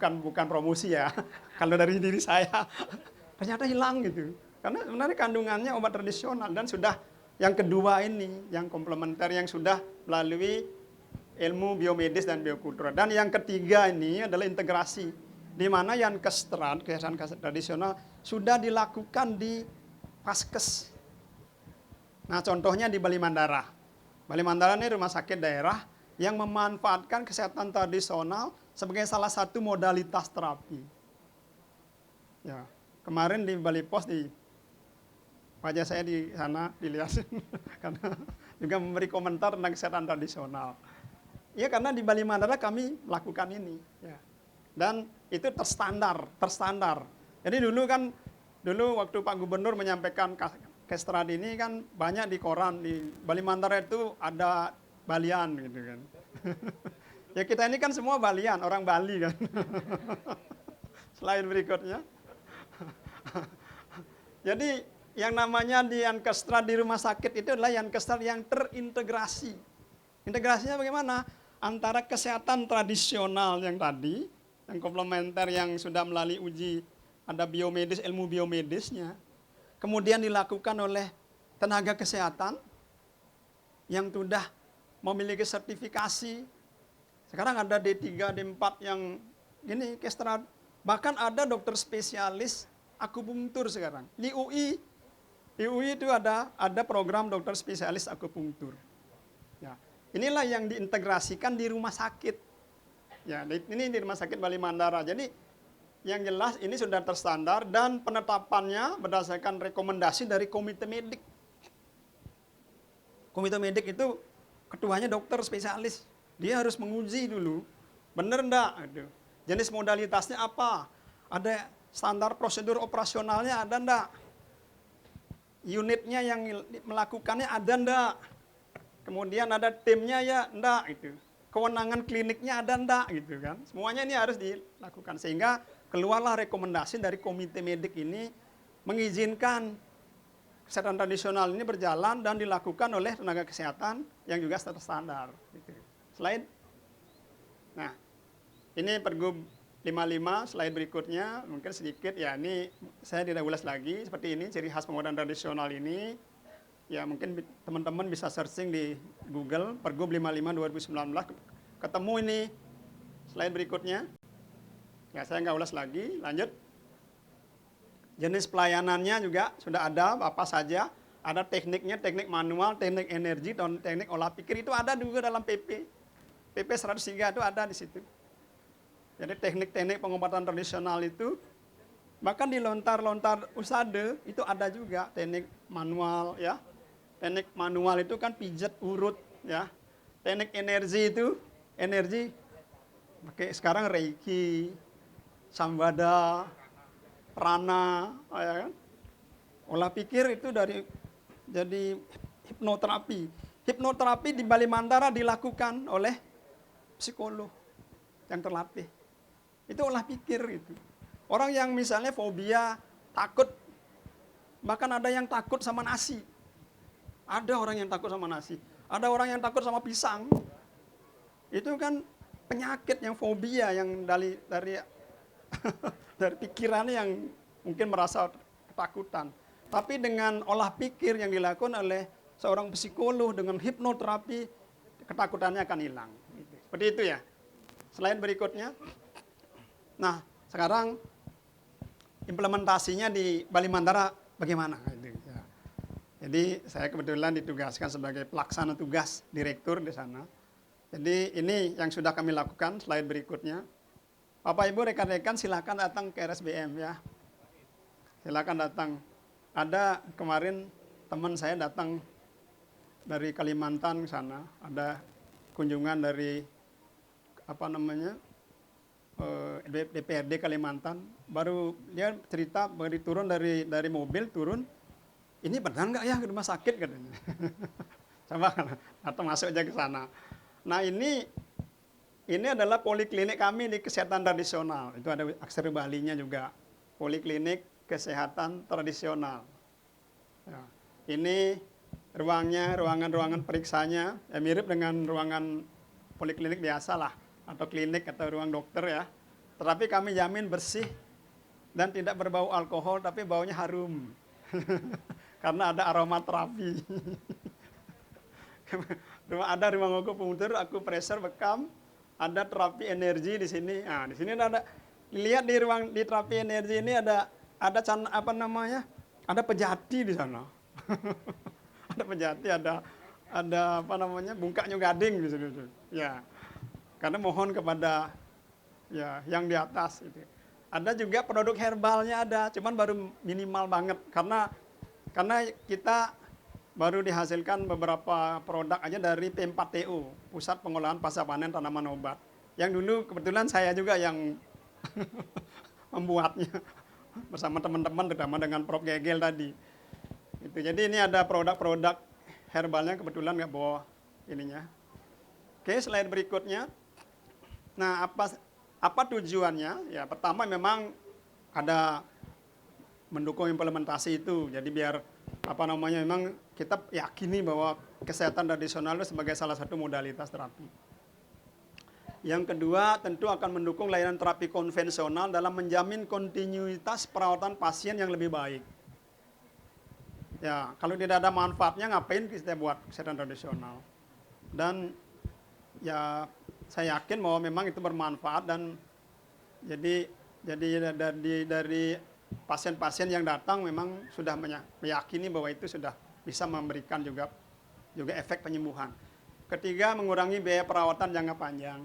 bukan promosi ya, kalau dari diri saya ternyata hilang gitu, karena sebenarnya kandungannya obat tradisional dan sudah yang kedua ini yang komplementer yang sudah melalui ilmu biomedis dan biokultural. Dan yang ketiga ini adalah integrasi, di mana yang kesehatan tradisional sudah dilakukan di Paskes. Nah contohnya di Bali Mandara. Bali Mandara ini rumah sakit daerah yang memanfaatkan kesehatan tradisional sebagai salah satu modalitas terapi. Ya, kemarin di Bali Pos wajah saya di sana dilihatin karena juga memberi komentar tentang kesehatan tradisional. Ya karena di Bali Mandara kami lakukan ini, ya. Dan itu terstandar. Jadi dulu waktu Pak Gubernur menyampaikan kestrad ini kan banyak di koran, di Bali Mandara itu ada Balian gitu kan. Ya kita ini kan semua Balian, orang Bali kan. Slide berikutnya. Jadi yang namanya di Yankestra di rumah sakit itu adalah Yankestra yang terintegrasi. Integrasinya bagaimana? antara kesehatan tradisional yang tadi, yang komplementer yang sudah melalui uji, ada biomedis, ilmu biomedisnya, kemudian dilakukan oleh tenaga kesehatan yang sudah memiliki sertifikasi. Sekarang ada D3, D4 yang ini kestra, bahkan ada dokter spesialis akupunktur sekarang. Di UI itu ada program dokter spesialis akupunktur. Ya, inilah yang diintegrasikan di rumah sakit. Ya, ini di Rumah Sakit Bali Mandara. Jadi yang jelas ini sudah terstandar dan penetapannya berdasarkan rekomendasi dari komite medik. Komite medik itu ketuanya dokter spesialis. Dia harus menguji dulu, benar enggak? Jenis modalitasnya apa? Ada standar prosedur operasionalnya ada enggak? Unitnya yang melakukannya ada enggak? Kemudian ada timnya ya enggak gitu. Kewenangan kliniknya ada enggak gitu kan. Semuanya ini harus dilakukan sehingga keluarlah rekomendasi dari komite medik ini mengizinkan kesehatan tradisional ini berjalan dan dilakukan oleh tenaga kesehatan yang juga terstandar. Gitu. Slide. Nah, ini Pergub 55, slide berikutnya mungkin sedikit ya, ini saya tidak ulas lagi, seperti ini ciri khas pengobatan tradisional ini. Ya mungkin teman-teman bisa searching di Google, Pergub 55 2019, ketemu ini slide berikutnya. Ya saya nggak ulas lagi, lanjut. Jenis pelayanannya juga sudah ada, apa saja. Ada tekniknya, teknik manual, teknik energi, dan teknik olah pikir, itu ada juga dalam PP 103 itu ada di situ. Jadi teknik-teknik pengobatan tradisional itu, bahkan di lontar-lontar usade itu ada juga teknik manual ya. Teknik manual itu kan pijat urut ya. Teknik energi itu, energi pakai sekarang reiki, sambada, prana, ya kan. Olah pikir itu jadi hipnoterapi. Hipnoterapi di Bali Mandara dilakukan oleh psikolog yang terlatih. Itu olah pikir itu. Orang yang misalnya fobia, takut, bahkan ada yang takut sama nasi. Ada orang yang takut sama nasi. Ada orang yang takut sama pisang. Itu kan penyakit yang fobia yang dari dari pikirannya yang mungkin merasa ketakutan. Tapi dengan olah pikir yang dilakukan oleh seorang psikolog dengan hipnoterapi, ketakutannya akan hilang. Seperti itu ya. Selain berikutnya. Nah, sekarang implementasinya di Bali Mandara bagaimana? Jadi saya kebetulan ditugaskan sebagai pelaksana tugas direktur di sana. Jadi ini yang sudah kami lakukan, slide berikutnya. Bapak Ibu rekan-rekan silakan datang ke RSBM ya. Silakan datang. Ada kemarin teman saya datang dari Kalimantan ke sana, ada kunjungan dari DPRD Kalimantan, baru dia cerita baru turun dari mobil turun, ini benar nggak ya ke rumah sakit katanya. Coba atau masuk aja ke sana. Nah ini adalah poliklinik kami di kesehatan tradisional. Itu ada aksara Balinya juga. Poliklinik kesehatan tradisional. Ya. Ini ruangnya, ruangan periksanya ya mirip dengan ruangan poliklinik biasa lah, atau klinik atau ruang dokter ya. Tetapi kami jamin bersih dan tidak berbau alkohol, tapi baunya harum. Karena ada aromaterapi. Ada ruang akupunktur, akupressure, bekam, ada terapi energi di sini. Nah, di sini ada lihat di terapi energi ini ada ada pejati di sana. Ada pejati, ada bungkaknya gading di sini. Ya. Karena mohon kepada ya yang di atas itu. Ada juga produk herbalnya ada, cuman baru minimal banget karena kita baru dihasilkan beberapa produk aja dari P4TO, Pusat Pengolahan Pasca Panen Tanaman Obat. Yang dulu kebetulan saya juga yang membuatnya bersama teman-teman, terutama dengan Prof. Gegel tadi. Itu. Jadi ini ada produk-produk herbalnya, kebetulan nggak bawa ininya. Oke, slide berikutnya. Nah, apa tujuannya? Ya, pertama memang ada mendukung implementasi itu. Jadi biar memang kita yakini bahwa kesehatan tradisional itu sebagai salah satu modalitas terapi. Yang kedua, tentu akan mendukung layanan terapi konvensional dalam menjamin kontinuitas perawatan pasien yang lebih baik. Ya, kalau tidak ada manfaatnya, ngapain kita buat kesehatan tradisional? Dan ya, saya yakin bahwa memang itu bermanfaat, dan jadi dari pasien-pasien yang datang memang sudah meyakini bahwa itu sudah bisa memberikan juga efek penyembuhan. Ketiga, mengurangi biaya perawatan jangka panjang.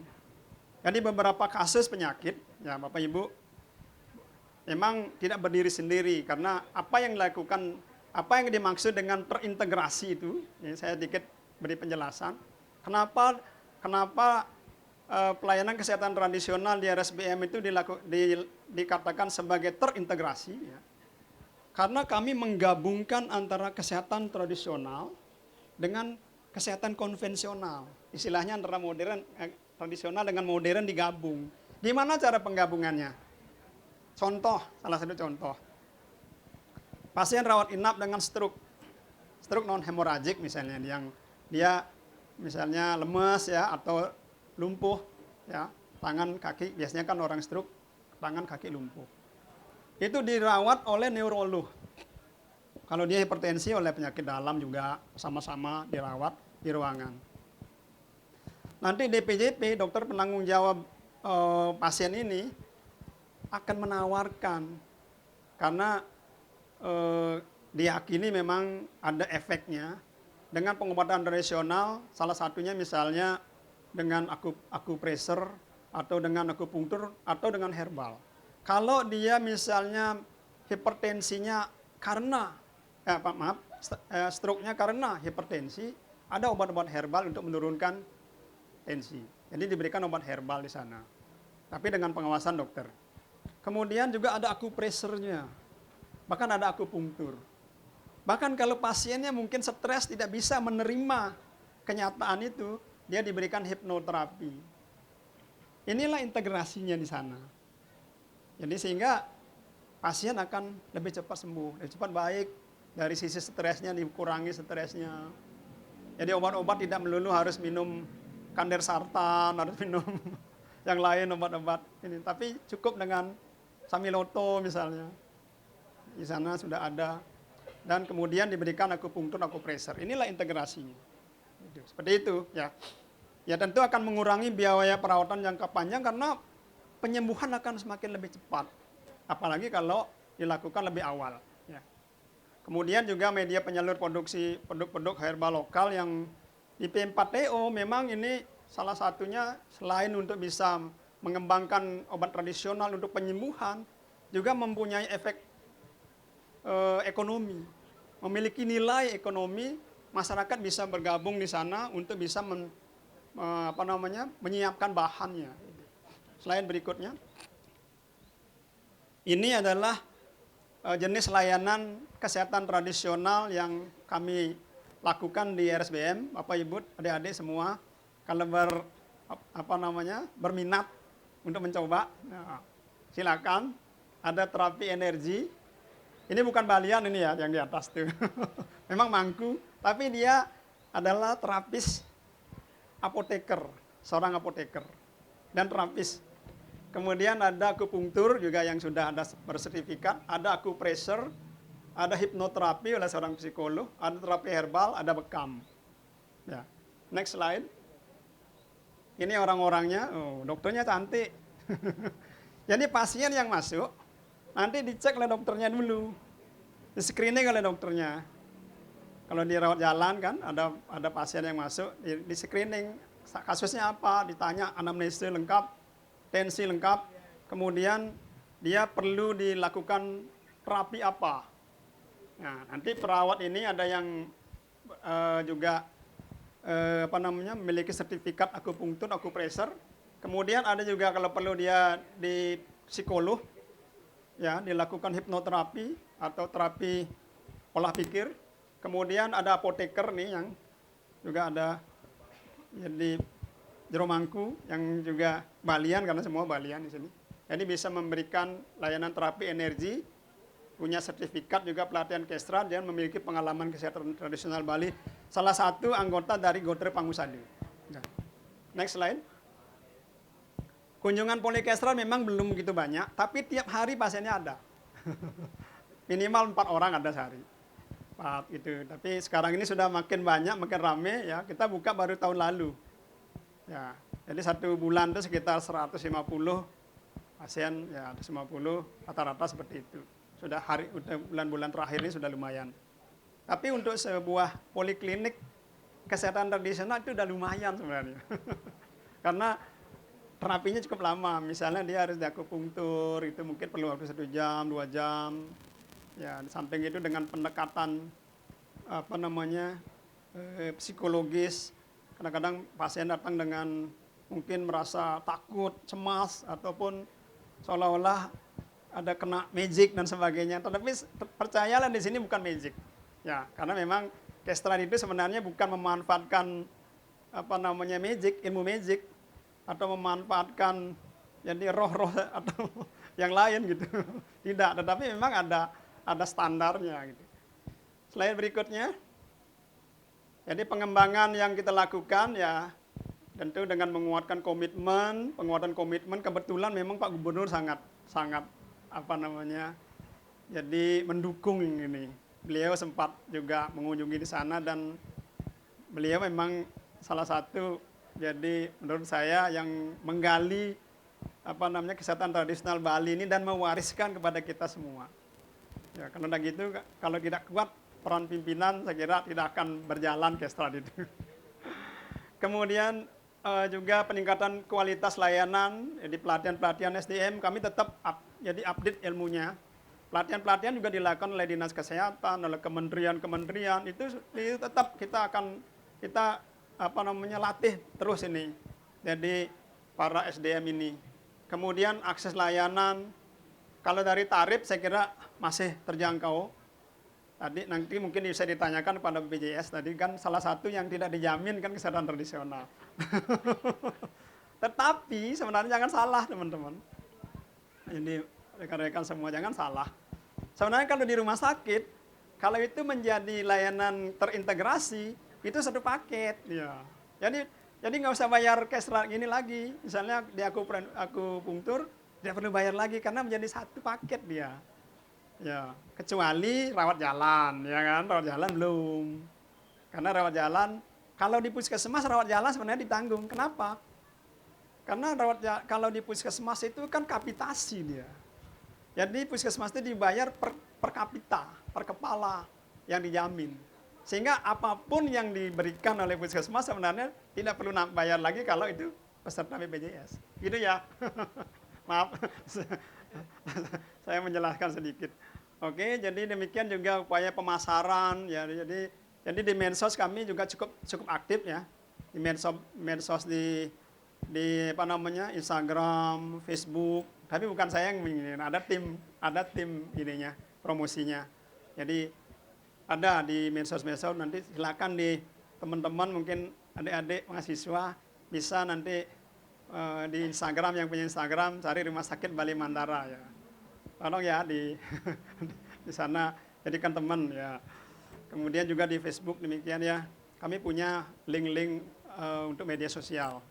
Jadi beberapa kasus penyakit, ya Bapak Ibu, memang tidak berdiri sendiri, karena apa yang dilakukan, apa yang dimaksud dengan terintegrasi itu, ya, saya sedikit beri penjelasan. Kenapa pelayanan kesehatan tradisional di RSBM itu dikatakan sebagai terintegrasi, ya. Karena kami menggabungkan antara kesehatan tradisional dengan kesehatan konvensional. Istilahnya antara tradisional dengan modern digabung. Gimana cara penggabungannya? Salah satu contoh. Pasien rawat inap dengan stroke non hemoragik misalnya, yang dia misalnya lemes ya, atau lumpuh ya, tangan kaki, biasanya kan orang stroke tangan kaki lumpuh. Itu dirawat oleh neurolog. Kalau dia hipertensi oleh penyakit dalam juga sama-sama dirawat di ruangan. Nanti DPJP, dokter penanggung jawab pasien ini, akan menawarkan, karena diyakini memang ada efeknya dengan pengobatan tradisional, salah satunya misalnya dengan akupressure atau dengan akupunktur atau dengan herbal. Kalau dia misalnya hipertensinya karena stroke-nya karena hipertensi, ada obat-obat herbal untuk menurunkan tensi. Jadi diberikan obat herbal di sana, tapi dengan pengawasan dokter. Kemudian juga ada akupressure-nya, bahkan ada akupunktur. Bahkan kalau pasiennya mungkin stres, tidak bisa menerima kenyataan itu, dia diberikan hipnoterapi. Inilah integrasinya di sana. Jadi sehingga pasien akan lebih cepat sembuh, lebih cepat baik, dari sisi stresnya dikurangi stresnya. Jadi obat-obat tidak melulu harus minum kandersartan, harus minum yang lain obat-obat ini, tapi cukup dengan Samiloto misalnya. Di sana sudah ada, dan kemudian diberikan akupunktur, akupressure. Inilah integrasinya. Seperti itu ya. Ya tentu akan mengurangi biaya perawatan jangka panjang karena penyembuhan akan semakin lebih cepat. Apalagi kalau dilakukan lebih awal. Ya. Kemudian juga media penyalur produksi produk-produk herbal lokal yang IP4TO memang ini salah satunya selain untuk bisa mengembangkan obat tradisional untuk penyembuhan, juga mempunyai efek ekonomi, memiliki nilai ekonomi, masyarakat bisa bergabung di sana untuk bisa menyiapkan bahannya. Slide berikutnya. Ini adalah jenis layanan kesehatan tradisional yang kami lakukan di RSBM, Bapak Ibu, adik-adik semua, kalau berminat untuk mencoba, nah, silakan. Ada terapi energi. Ini bukan balian ini ya, yang di atas tuh. Memang mangku, tapi dia adalah terapis apoteker, seorang apoteker dan terapis. Kemudian ada akupunktur juga yang sudah ada bersertifikat, ada akupressure, ada hipnoterapi oleh seorang psikolog, ada terapi herbal, ada bekam. Ya. Next slide. Ini orang-orangnya, dokternya cantik. Jadi pasien yang masuk nanti dicek oleh dokternya dulu, di screening oleh dokternya. Kalau di rawat jalan kan ada pasien yang masuk, di screening kasusnya apa, ditanya anamnesis lengkap, tensi lengkap, kemudian dia perlu dilakukan terapi apa. Nah, nanti perawat ini ada yang juga memiliki sertifikat akupunktur, akupressure. Kemudian ada juga kalau perlu dia di psikolog, ya dilakukan hipnoterapi atau terapi olah pikir. Kemudian ada apoteker nih yang juga ada jadi jero mangku yang juga balian, karena semua balian di sini. Jadi bisa memberikan layanan terapi energi, punya sertifikat juga pelatihan kestra, dan memiliki pengalaman kesehatan tradisional Bali. Salah satu anggota dari Gotre Pangusadi. Next slide. kunjungan polikestral memang belum begitu banyak, tapi tiap hari pasiennya ada. Minimal 4 orang ada sehari. 4 gitu. Tapi sekarang ini sudah makin banyak, makin rame ya. Kita buka baru tahun lalu. Ya, jadi 1 bulan itu sekitar 150 pasien, ya 150 rata-rata seperti itu. Sudah bulan-bulan terakhir ini sudah lumayan. Tapi untuk sebuah poliklinik kesehatan tradisional itu udah lumayan sebenarnya. Karena terapinya cukup lama. Misalnya dia harus diakupunktur, itu mungkin perlu waktu 1 jam, 2 jam. Ya, di samping itu dengan pendekatan psikologis. Kadang-kadang pasien datang dengan mungkin merasa takut, cemas, ataupun seolah-olah ada kena magic dan sebagainya. Tetapi percayalah di sini bukan magic. Ya, karena memang kestrat itu sebenarnya bukan memanfaatkan magic, ilmu magic, atau memanfaatkan jadi roh-roh atau yang lain gitu. Tidak, tetapi memang ada standarnya gitu. Slide berikutnya. Jadi pengembangan yang kita lakukan ya tentu dengan menguatkan penguatan komitmen, kebetulan memang Pak Gubernur sangat jadi mendukung ini. Beliau sempat juga mengunjungi di sana dan beliau memang salah satu jadi menurut saya yang menggali kesehatan tradisional Bali ini dan mewariskan kepada kita semua. Ya, karena gitu kalau tidak kuat peran pimpinan saya kira tidak akan berjalan kestrat itu. Kemudian juga peningkatan kualitas layanan, jadi pelatihan-pelatihan SDM kami tetap update ilmunya. Pelatihan-pelatihan juga dilakukan oleh Dinas Kesehatan, oleh kementerian-kementerian, itu tetap kita latih terus ini. Jadi para SDM ini. Kemudian akses layanan, kalau dari tarif saya kira masih terjangkau. Tadi nanti mungkin bisa ditanyakan kepada BPJS, tadi kan salah satu yang tidak dijamin kan kesehatan tradisional. Tetapi sebenarnya jangan salah teman-teman. Ini rekan-rekan semua jangan salah. Sebenarnya kalau di rumah sakit, kalau itu menjadi layanan terintegrasi, itu satu paket. Ya. Jadi nggak usah bayar kestrat ini lagi. Misalnya di akupunktur, tidak perlu bayar lagi karena menjadi satu paket dia. Ya, kecuali rawat jalan, ya kan? Rawat jalan belum. Karena rawat jalan, kalau di puskesmas rawat jalan sebenarnya ditanggung. Kenapa? Karena kalau di puskesmas itu kan kapitasi dia. Jadi puskesmas itu dibayar per kapita, per kepala yang dijamin. Sehingga apapun yang diberikan oleh puskesmas sebenarnya tidak perlu bayar lagi kalau itu peserta BPJS. Gitu ya. Maaf, saya menjelaskan sedikit. Oke, jadi demikian juga upaya pemasaran. Ya, jadi di medsos kami juga cukup aktif ya. Di medsos di Instagram, Facebook. Tapi bukan saya yang ingin, ada tim ininya, promosinya. Jadi ada di medsos-medsos, nanti silakan di teman-teman mungkin adik-adik mahasiswa bisa nanti di Instagram, yang punya Instagram cari Rumah Sakit Bali Mandara ya. Tolong ya di sana jadikan teman ya. Kemudian juga di Facebook demikian ya. Kami punya link-link untuk media sosial.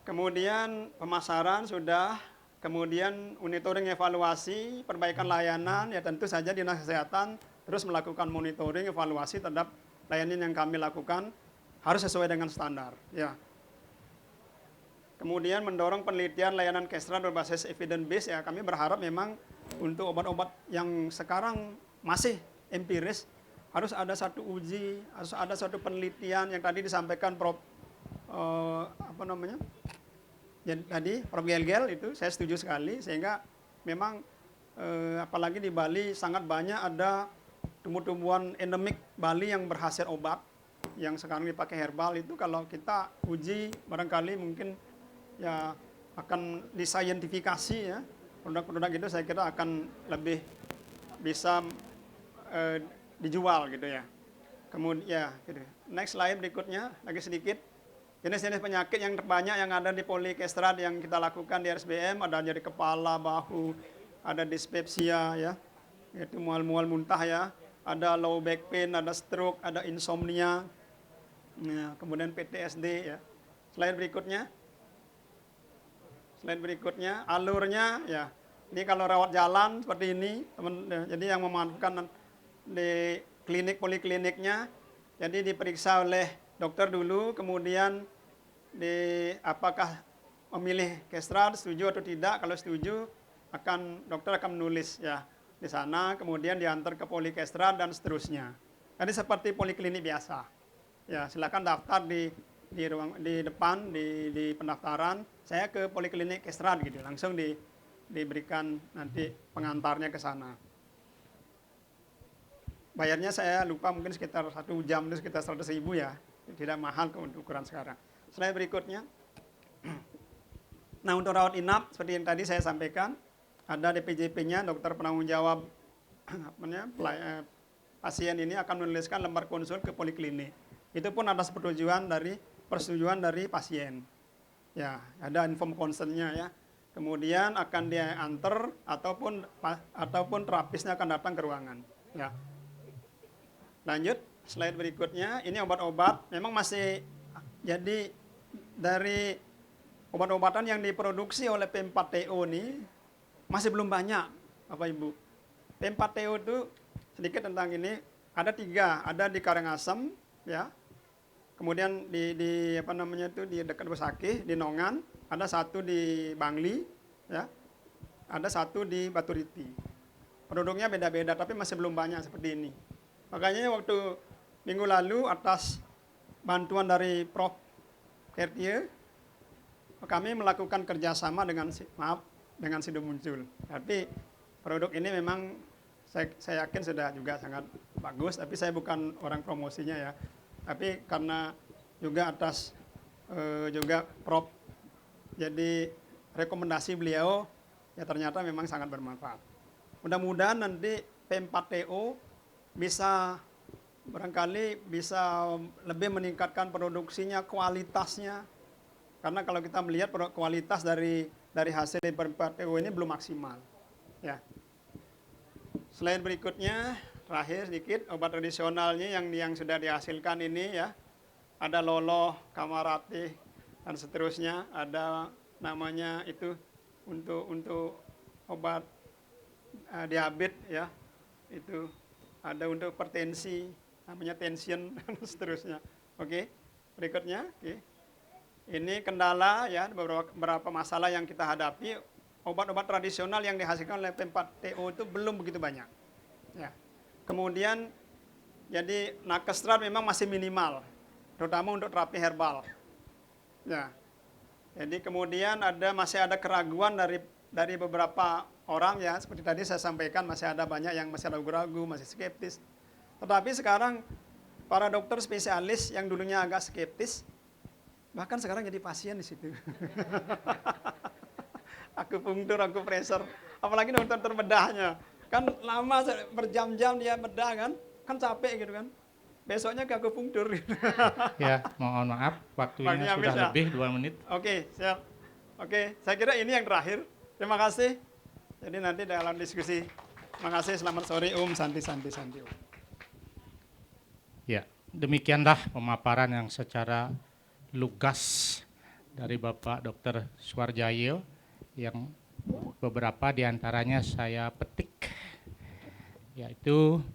Kemudian pemasaran sudah, kemudian monitoring evaluasi, perbaikan layanan, ya tentu saja Dinas Kesehatan terus melakukan monitoring evaluasi terhadap layanan yang kami lakukan harus sesuai dengan standar. Ya. Kemudian mendorong penelitian layanan kestrat berbasis evidence base, ya kami berharap memang untuk obat-obat yang sekarang masih empiris harus ada satu uji, harus ada satu penelitian yang tadi disampaikan Prof. Tadi Prof. Gel itu saya setuju sekali, sehingga memang apalagi di Bali sangat banyak ada tumbuh-tumbuhan endemik Bali yang berhasil obat yang sekarang dipakai herbal. Itu kalau kita uji barangkali mungkin ya akan disaintifikasi ya, produk-produk itu saya kira akan lebih bisa dijual gitu ya. Kemudian ya gitu. Next slide berikutnya lagi sedikit. Jenis-jenis penyakit yang terbanyak yang ada di polikestrat yang kita lakukan di RSBM ada nyeri kepala, bahu, ada dispepsia ya, yaitu mual-mual muntah ya, ada low back pain, ada stroke, ada insomnia, ya, kemudian PTSD ya. Slide berikutnya. Slide berikutnya, alurnya ya. Ini kalau rawat jalan seperti ini, jadi yang memanfaatkan di klinik polikliniknya, jadi diperiksa oleh dokter dulu, kemudian apakah memilih castrate, setuju atau tidak. Kalau setuju, dokter akan menulis ya di sana, kemudian diantar ke polikastrat dan seterusnya. Jadi seperti poliklinik biasa. Ya, silakan daftar di depan di pendaftaran. Saya ke poliklinik kastrat gitu, langsung diberikan nanti pengantarnya ke sana. Bayarnya saya lupa, mungkin sekitar 1 jam itu sekitar 100.000 ya, tidak mahal untuk ukuran sekarang. Slide berikutnya. Nah, untuk rawat inap seperti yang tadi saya sampaikan, ada DPJP-nya, dokter penanggung jawab pasien ini akan menuliskan lembar konsul ke poliklinik. Itu pun ada persetujuan dari pasien. Ya, ada inform consent-nya ya. Kemudian akan diantar ataupun terapisnya akan datang ke ruangan. Ya. Lanjut, slide berikutnya. Ini obat-obat, memang masih jadi dari obat-obatan yang diproduksi oleh P4TO ini masih belum banyak, Bapak Ibu. P4TO itu sedikit tentang ini, ada 3, ada di Karangasem, ya. Kemudian di dekat Besakih, di Nongan, ada 1 di Bangli, ya. Ada 1 di Baturiti. Produknya beda-beda, tapi masih belum banyak seperti ini. Makanya waktu minggu lalu atas bantuan dari Prof. Kertie, kami melakukan kerjasama dengan Sido Muncul. Tapi produk ini memang saya yakin sudah juga sangat bagus, tapi saya bukan orang promosinya ya. Tapi karena juga atas juga Prof. Jadi rekomendasi beliau, ya ternyata memang sangat bermanfaat. Mudah-mudahan nanti P4TO barangkali bisa lebih meningkatkan produksinya, kualitasnya. Karena kalau kita melihat kualitas dari hasil P4TO ini belum maksimal. Ya. Selain berikutnya, terakhir sedikit, obat tradisionalnya yang sudah dihasilkan ini ya. Ada Loloh, Kamarati, dan seterusnya. Ada namanya itu untuk obat diabetes ya. Itu ada untuk hipertensi, namanya tension dan seterusnya. Oke, berikutnya. Oke. Ini kendala ya, beberapa masalah yang kita hadapi. Obat-obat tradisional yang dihasilkan oleh P4TO itu belum begitu banyak. Ya. Kemudian jadi nakestrat memang masih minimal, terutama untuk terapi herbal. Ya. Jadi kemudian masih ada keraguan dari beberapa orang ya, seperti tadi saya sampaikan masih ada banyak yang masih ragu-ragu, masih skeptis. Tetapi sekarang para dokter spesialis yang dulunya agak skeptis, bahkan sekarang jadi pasien di situ. Akupunktur, akupresur, apalagi dokter bedahnya. Kan lama berjam-jam dia bedah kan capek gitu kan. Besoknya ke akupunktur. Ya, mohon maaf waktunya sudah lebih 2 menit. Oke, siap. Oke, saya kira ini yang terakhir. Terima kasih. Jadi nanti dalam diskusi. Terima kasih, selamat sore Om, Santi. Ya, demikianlah pemaparan yang secara lugas dari Bapak Dr. Suwarjayo yang beberapa diantaranya saya petik, yaitu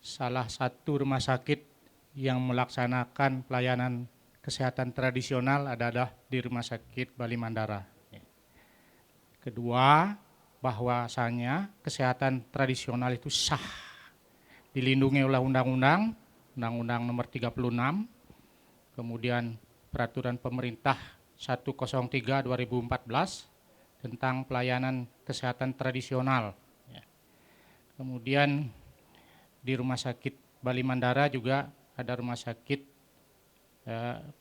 salah satu rumah sakit yang melaksanakan pelayanan kesehatan tradisional adalah di Rumah Sakit Bali Mandara. Kedua, bahwasanya kesehatan tradisional itu sah, dilindungi oleh Undang-Undang Nomor 36, kemudian Peraturan Pemerintah 103/2014 tentang pelayanan kesehatan tradisional. Kemudian di Rumah Sakit Bali Mandara juga ada rumah sakit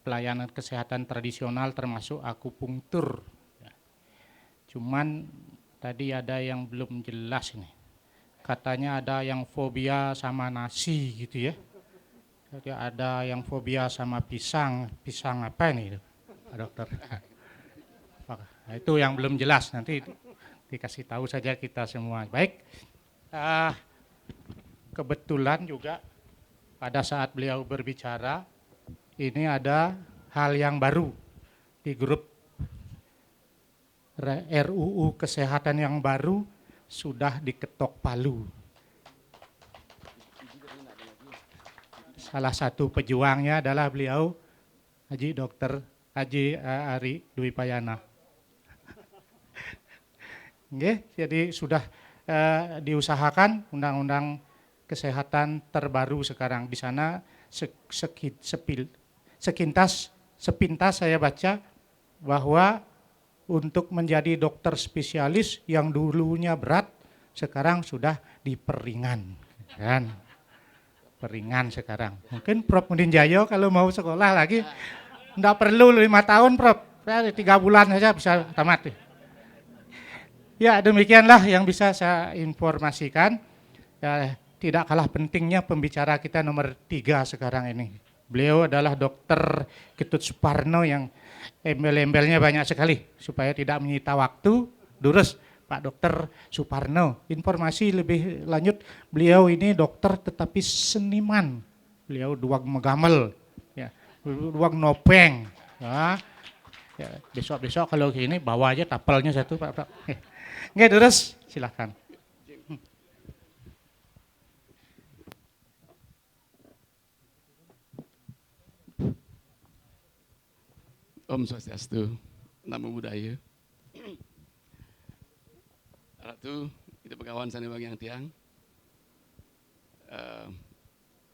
pelayanan kesehatan tradisional termasuk akupunktur. Cuman tadi ada yang belum jelas ini. Katanya ada yang fobia sama nasi gitu ya. Jadi ada yang fobia sama pisang apa ini Pak Dokter? Nah, itu yang belum jelas, nanti dikasih tahu saja kita semua. Baik, kebetulan juga pada saat beliau berbicara, ini ada hal yang baru di grup RUU Kesehatan yang baru sudah diketok palu. Salah satu pejuangnya adalah beliau Haji Dr. Haji Ari Dwi Payana. Jadi sudah diusahakan undang-undang kesehatan terbaru sekarang. Di sana sepintas saya baca bahwa untuk menjadi dokter spesialis yang dulunya berat sekarang sudah diperingan, kan? Peringan sekarang. Mungkin Prof Mudin Jayo kalau mau sekolah lagi enggak perlu 5 tahun, Prof. 3 bulan saja bisa tamat. Ya, demikianlah yang bisa saya informasikan. Ya, tidak kalah pentingnya pembicara kita nomor 3 sekarang ini. Beliau adalah Dr. Ketut Suparno yang embel-embelnya banyak sekali supaya tidak menyita waktu. Durus Pak Dr. Suparno. Informasi lebih lanjut, beliau ini dokter tetapi seniman. Beliau duang megamel, ya, duang nopeng. Ya, besok-besok kalau gini bawa aja tapelnya satu, Pak. Nggak, Durus, silahkan. Om Swastiastu, Namo Buddhaya. Ratu, itu pegawai sani bagi yang tiang,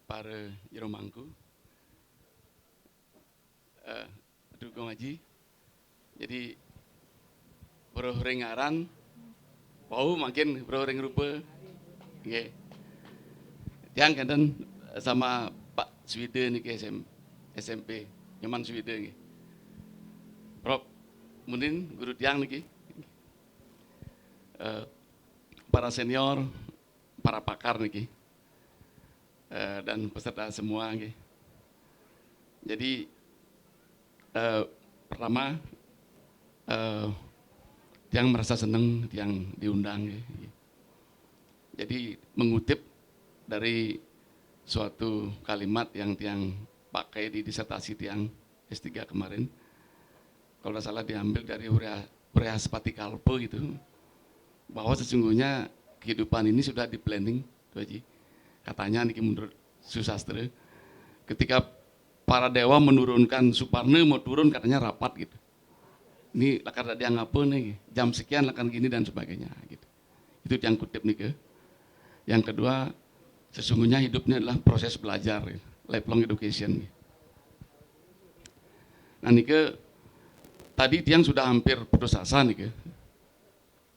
para jero mangku, dukung haji. Jadi berhoreng ngaran, bau makin berhoreng rupa, okay. Tiang kanten sama Pak Swida nih ke SMP, nyaman Swida nih. Prof, mungkin guru tiang nih. Para senior, para pakar nih, dan peserta semua nih. Jadi pertama, tiang merasa senang tiang diundang nih. Jadi mengutip dari suatu kalimat yang tiang pakai di disertasi tiang S3 kemarin, kalau tidak salah diambil dari Ureaspati Kalpo gitu, bahwa sesungguhnya kehidupan ini sudah di planning, Tuh Haji. Katanya nih menurut Susastra, ketika para dewa menurunkan Suparno mau turun katanya rapat gitu. Ini akan ada yang apa nih, jam sekian akan gini dan sebagainya gitu. Itu yang kutip nih ke. Yang kedua, sesungguhnya hidupnya adalah proses belajar, ya, lifelong education. Ya. Nah nih ke, tadi tiang sudah hampir putus asa nih ke.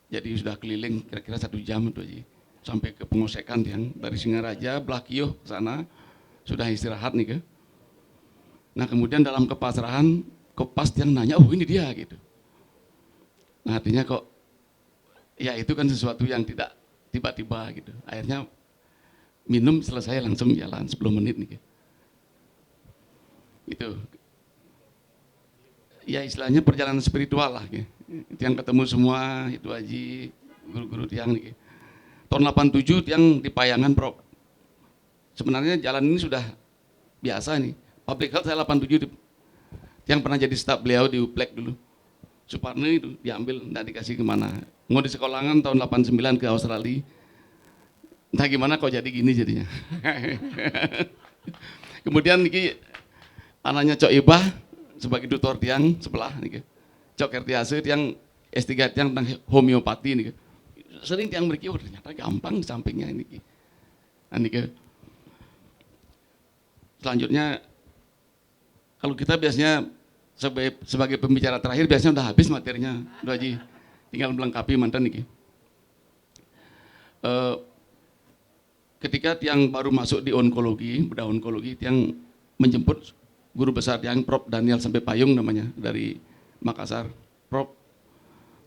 Jadi sudah keliling kira-kira 1 jam itu aja. Sampai ke Pengosekan tiang, dari Singaraja, Blakio ke sana, sudah istirahat nih ke. Nah kemudian dalam kepasrahan, pas tiang nanya, oh ini dia gitu. Nah artinya kok, ya itu kan sesuatu yang tidak tiba-tiba gitu. Akhirnya minum selesai langsung jalan 10 menit nih. Itu. Ya istilahnya perjalanan spiritual lah. Gitu. Tiang ketemu semua, itu Haji, guru-guru tiang nih. Tahun 87 tiang di Payangan, Prof. Sebenarnya jalan ini sudah biasa nih. Public health saya 87 tiang pernah jadi staf beliau di UPLEK dulu. Suparno itu diambil, enggak dikasih kemana. Mau di sekolahan tahun 89 ke Australia. Entah gimana kok jadi gini jadinya. Kemudian niki anaknya Cok Ibah sebagai tutor tiang sebelah niki. Cok Kertiase tiang S3 tiang tentang homeopati niki. Sering tiang beriki, oh ternyata gampang sampingnya niki. Nah niki. Selanjutnya kalau kita biasanya sebagai pembicara terakhir biasanya udah habis materinya, Doa Haji. Tinggal melengkapi mantan niki. Ketika tiang baru masuk di onkologi, bedah onkologi, tiang menjemput guru besar tiang Prof Daniel Sampai Payung namanya dari Makassar. Prof,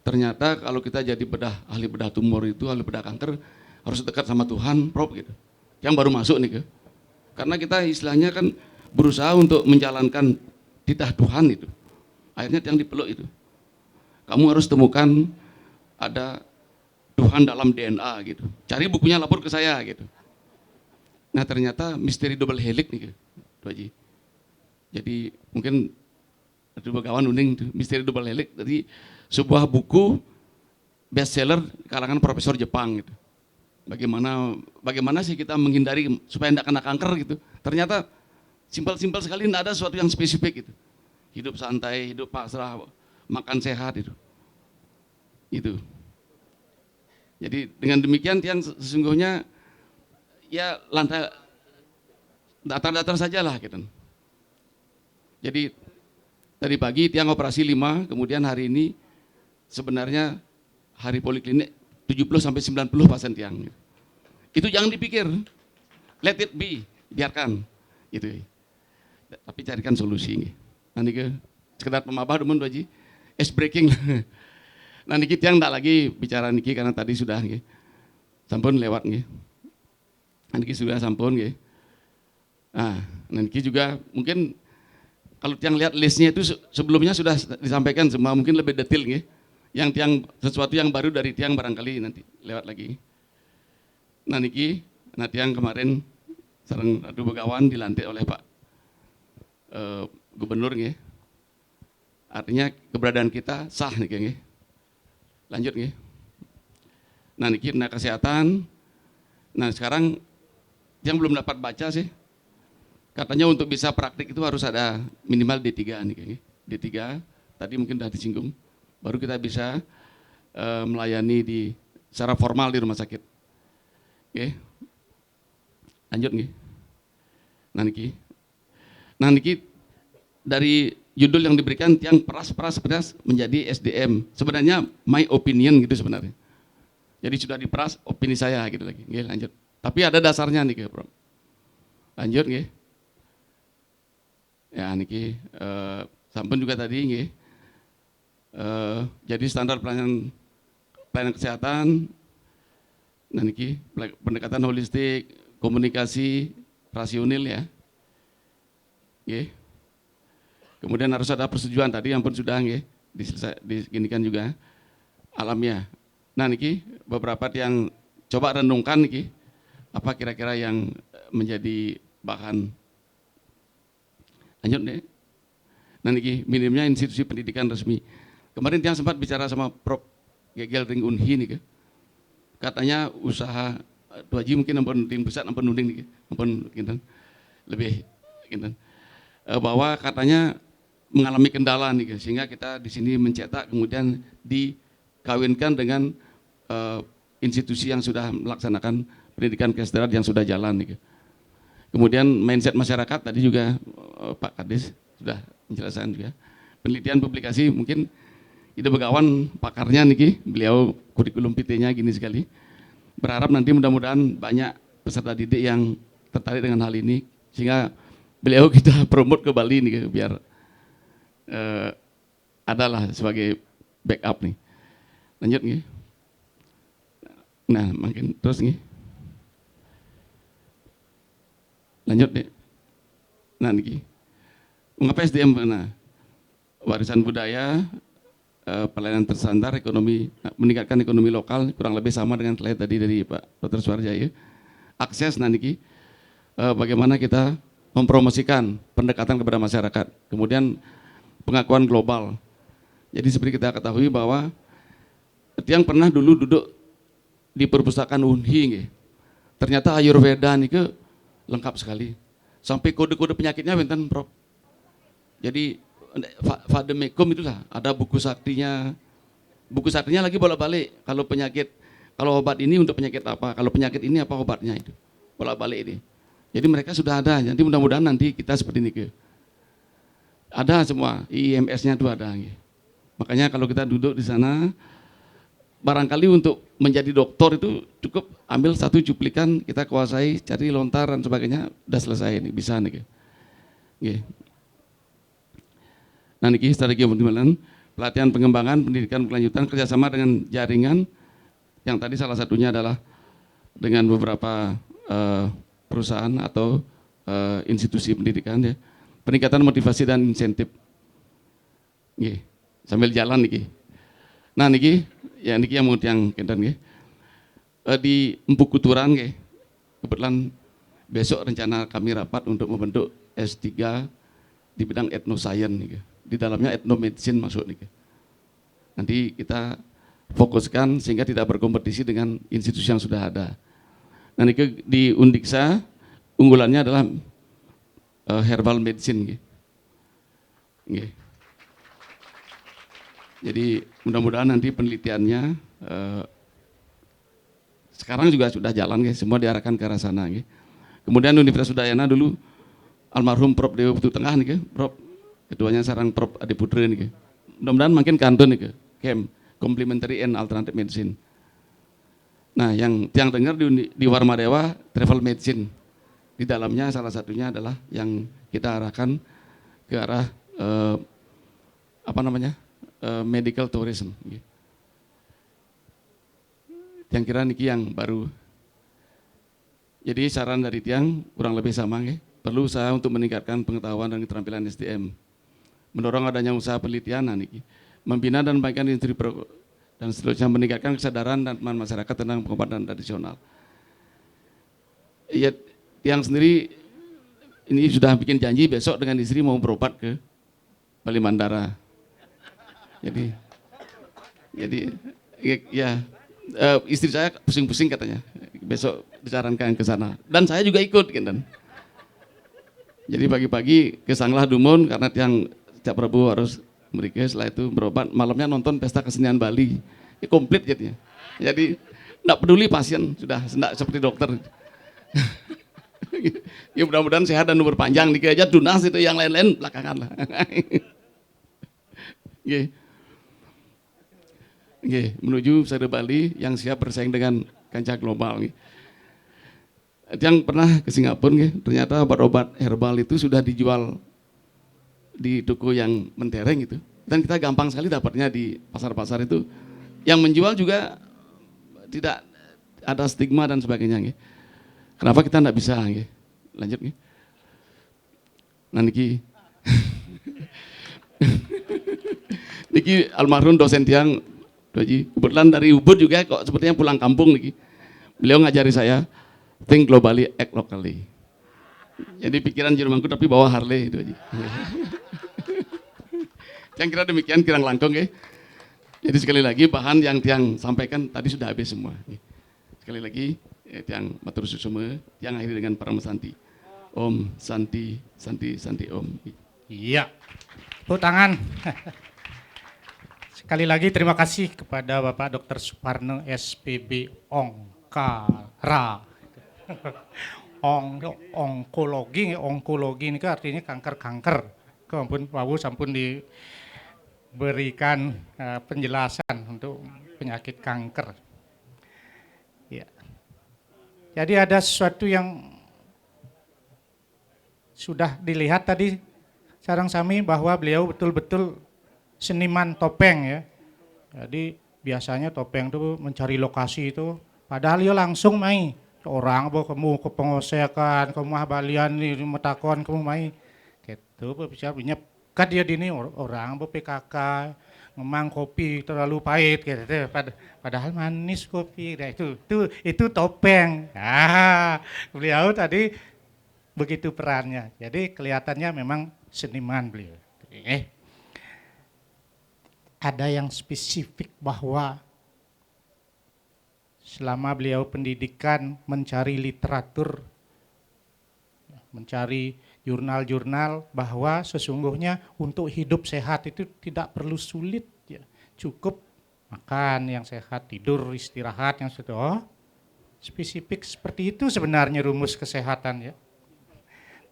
ternyata kalau kita jadi ahli bedah tumor itu, ahli bedah kanker harus dekat sama Tuhan, Prof gitu. Yang baru masuk nih ke. Karena kita istilahnya kan berusaha untuk menjalankan titah Tuhan itu. Akhirnya tiang dipeluk itu. Kamu harus temukan ada Tuhan dalam DNA gitu. Cari bukunya, lapor ke saya gitu. Nah ternyata misteri double helix nih, Tuh Haji. Jadi mungkin ada kawan uning misteri double helix. Jadi sebuah buku bestseller kalangan profesor Jepang gitu. Bagaimana sih kita menghindari supaya tidak kena kanker gitu. Ternyata simpel-simpel sekali, tidak ada sesuatu yang spesifik gitu. Hidup santai, hidup pasrah, makan sehat itu. Itu. Jadi dengan demikian tiang sesungguhnya ya lantai datar-datar sajalah gitu. Jadi tadi pagi tiang operasi 5, kemudian hari ini sebenarnya hari poliklinik 70 sampai 90 pasien tiang. Itu jangan dipikir. Let it be, biarkan gitu. Tapi carikan solusi. Nanti ke sekedar pemabah teman Haji, ice breaking. Nanti kita yang tidak lagi bicara niki karena tadi sudah sampun lewat nanti sudah sampun nanti juga mungkin kalau tiang lihat listnya itu sebelumnya sudah disampaikan semua, mungkin lebih detail yang tiang sesuatu yang baru dari tiang barangkali nanti lewat lagi. Nanti tiang kemarin sareng adu begawan dilantik oleh Pak Gubernur artinya keberadaan kita sah nih lanjut nah niki tenaga kesehatan. Nah sekarang yang belum dapat baca sih katanya untuk bisa praktik itu harus ada minimal D3 nih D3 tadi mungkin sudah disinggung, baru kita bisa melayani secara formal di rumah sakit. Lanjut nah niki dari judul yang diberikan tiang peras menjadi SDM. Sebenarnya my opinion gitu sebenarnya. Jadi sudah diperas opini saya gitu lagi. Lanjut. Tapi ada dasarnya nih Bro. Lanjut ya niki sampun juga tadi jadi standar pelayanan kesehatan. Nah niki pendekatan holistik, komunikasi rasional ya. Kemudian harus ada persetujuan tadi yang pun sudah diginikan juga alamiah. Nah niki beberapa yang coba renungkan niki apa kira-kira yang menjadi bahan. Lanjut deh. Nah niki minimnya institusi pendidikan resmi. Kemarin yang sempat bicara sama Prof. Gegel Ring Unhi nih katanya usaha Haji mungkin ampun tim pusat ampun nunding nih ampun lebih bahwa katanya mengalami kendala nih sehingga kita di sini mencetak kemudian dikawinkan dengan institusi yang sudah melaksanakan pendidikan kesehatan yang sudah jalan nih. Kemudian mindset masyarakat tadi juga Pak Kadis sudah menjelaskan juga. Penelitian publikasi mungkin itu begawan pakarnya nih beliau kurikulum PT-nya gini sekali. Berharap nanti mudah-mudahan banyak peserta didik yang tertarik dengan hal ini sehingga beliau kita promote ke Bali nih biar adalah sebagai backup nih. Lanjut Nah, makin terus Lanjut deh. Nah niki. Mengapa SDM? Nah, warisan budaya, pelayanan tersandar, ekonomi, meningkatkan ekonomi lokal kurang lebih sama dengan slide tadi dari Pak Dr. Suarjaya. Akses niki. Bagaimana kita mempromosikan pendekatan kepada masyarakat. Kemudian pengakuan global. Jadi seperti kita ketahui bahwa yang pernah dulu duduk di perpustakaan Unhi, ternyata Ayurveda nih lengkap sekali. Sampai kode-kode penyakitnya benten Prof. Jadi Vademekum itulah ada buku saktinya. Buku saktinya lagi bolak-balik. Kalau penyakit, kalau obat ini untuk penyakit apa, kalau penyakit ini apa obatnya itu. Bolak-balik ini. Jadi mereka sudah ada. Nanti mudah-mudahan nanti kita seperti ini ada semua, IMS-nya itu ada. Makanya kalau kita duduk di sana, barangkali untuk menjadi dokter itu cukup ambil satu cuplikan, kita kuasai, cari lontar dan sebagainya, udah selesai ini, bisa nih. Nah niki strategi optimalan, pelatihan pengembangan, pendidikan berkelanjutan, kerjasama dengan jaringan, yang tadi salah satunya adalah dengan beberapa perusahaan atau institusi pendidikan ya. Peningkatan motivasi dan insentif. Sambil jalan niki. Nah niki ya niki yang mau yang kendan di Empu Kuturan kebetulan besok rencana kami rapat untuk membentuk S3 di bidang etnoscience nih. Di dalamnya etnomedicine masuk nih. nanti kita fokuskan sehingga tidak berkompetisi dengan institusi yang sudah ada. Nah, di Undiksa unggulannya adalah herbal medicine. Nggih. Jadi mudah-mudahan nanti penelitiannya sekarang juga sudah jalan, semua diarahkan ke arah sana. Kemudian Universitas Udayana dulu almarhum Prof. Dewa Putu Tengah nih, Prof. Ketuanya sekarang Prof. Adi Putra nih. Mudah-mudahan makin kanton nih, KEM, Complementary and Alternative Medicine. Nah, yang dengar di Warma Dewa Travel Medicine. Di dalamnya salah satunya adalah yang kita arahkan ke arah medical tourism. Yang kira niki yang baru. Jadi saran dari tiang kurang lebih sama, perlu usaha untuk meningkatkan pengetahuan dan keterampilan SDM, mendorong adanya usaha penelitian, niki, membina dan membagikan industri dan seterusnya, meningkatkan kesadaran dan masyarakat tentang pengobatan tradisional. Ya, tiang sendiri ini sudah bikin janji besok dengan istri mau berobat ke Bali Mandara. Jadi ya istri saya pusing-pusing katanya besok disarankan ke sana dan saya juga ikut kan. Jadi pagi-pagi ke Sanglah Dumon karena tiang Cak Prabu harus mereka, setelah itu berobat, malamnya nonton pesta kesenian Bali. Komplit jadinya. Jadi enggak peduli pasien, sudah enggak seperti dokter. Ya mudah-mudahan sehat dan umur panjang, dikit aja tunas itu, yang lain-lain belakangan lah. Menuju Sade Bali yang siap bersaing dengan kancah global. Yang pernah ke Singapura, ternyata obat-obat herbal itu sudah dijual di toko yang mentereng gitu. Dan kita gampang sekali dapatnya di pasar-pasar itu. Yang menjual juga tidak ada stigma dan sebagainya. Kenapa kita tidak bisa? Lanjut. Nah niki, niki almarhum dosen tiang, kebetulan dari Ubud juga kok sepertinya pulang kampung niki. Beliau ngajari saya, think globally, act locally. Jadi pikiran Jermanku tapi bawa Harley itu aja. Yang kira demikian kirang langkung Jadi sekali lagi bahan yang tiang sampaikan tadi sudah habis semua. Sekali lagi tiang matur susume, yang akhiri dengan para mesanti. Om Santi Santi Santi Om. Iya. Tepuk tangan. Sekali lagi terima kasih kepada Bapak Dr. Suparno SPB Ongkara. Onkologi ini kan artinya kanker. Ampun Pak Bu, sampun diberikan penjelasan untuk penyakit kanker. Ya. Jadi ada sesuatu yang sudah dilihat tadi sarang sami bahwa beliau betul-betul seniman topeng ya. Jadi biasanya topeng itu mencari lokasi itu, padahal dia langsung main. Orang bo kamu ke pengosekan, kamu balian nih metakon kamu main. Gitu bisa punya kan dia dini orang bo PKK ngemang kopi terlalu pahit gitu. Padahal manis kopi. Nah, itu topeng. Beliau tadi begitu perannya. Jadi kelihatannya memang seniman beliau. Ada yang spesifik bahwa selama beliau pendidikan mencari literatur, mencari jurnal-jurnal bahwa sesungguhnya untuk hidup sehat itu tidak perlu sulit, ya. Cukup makan yang sehat, tidur, istirahat yang sudah. Oh, spesifik seperti itu sebenarnya rumus kesehatan ya.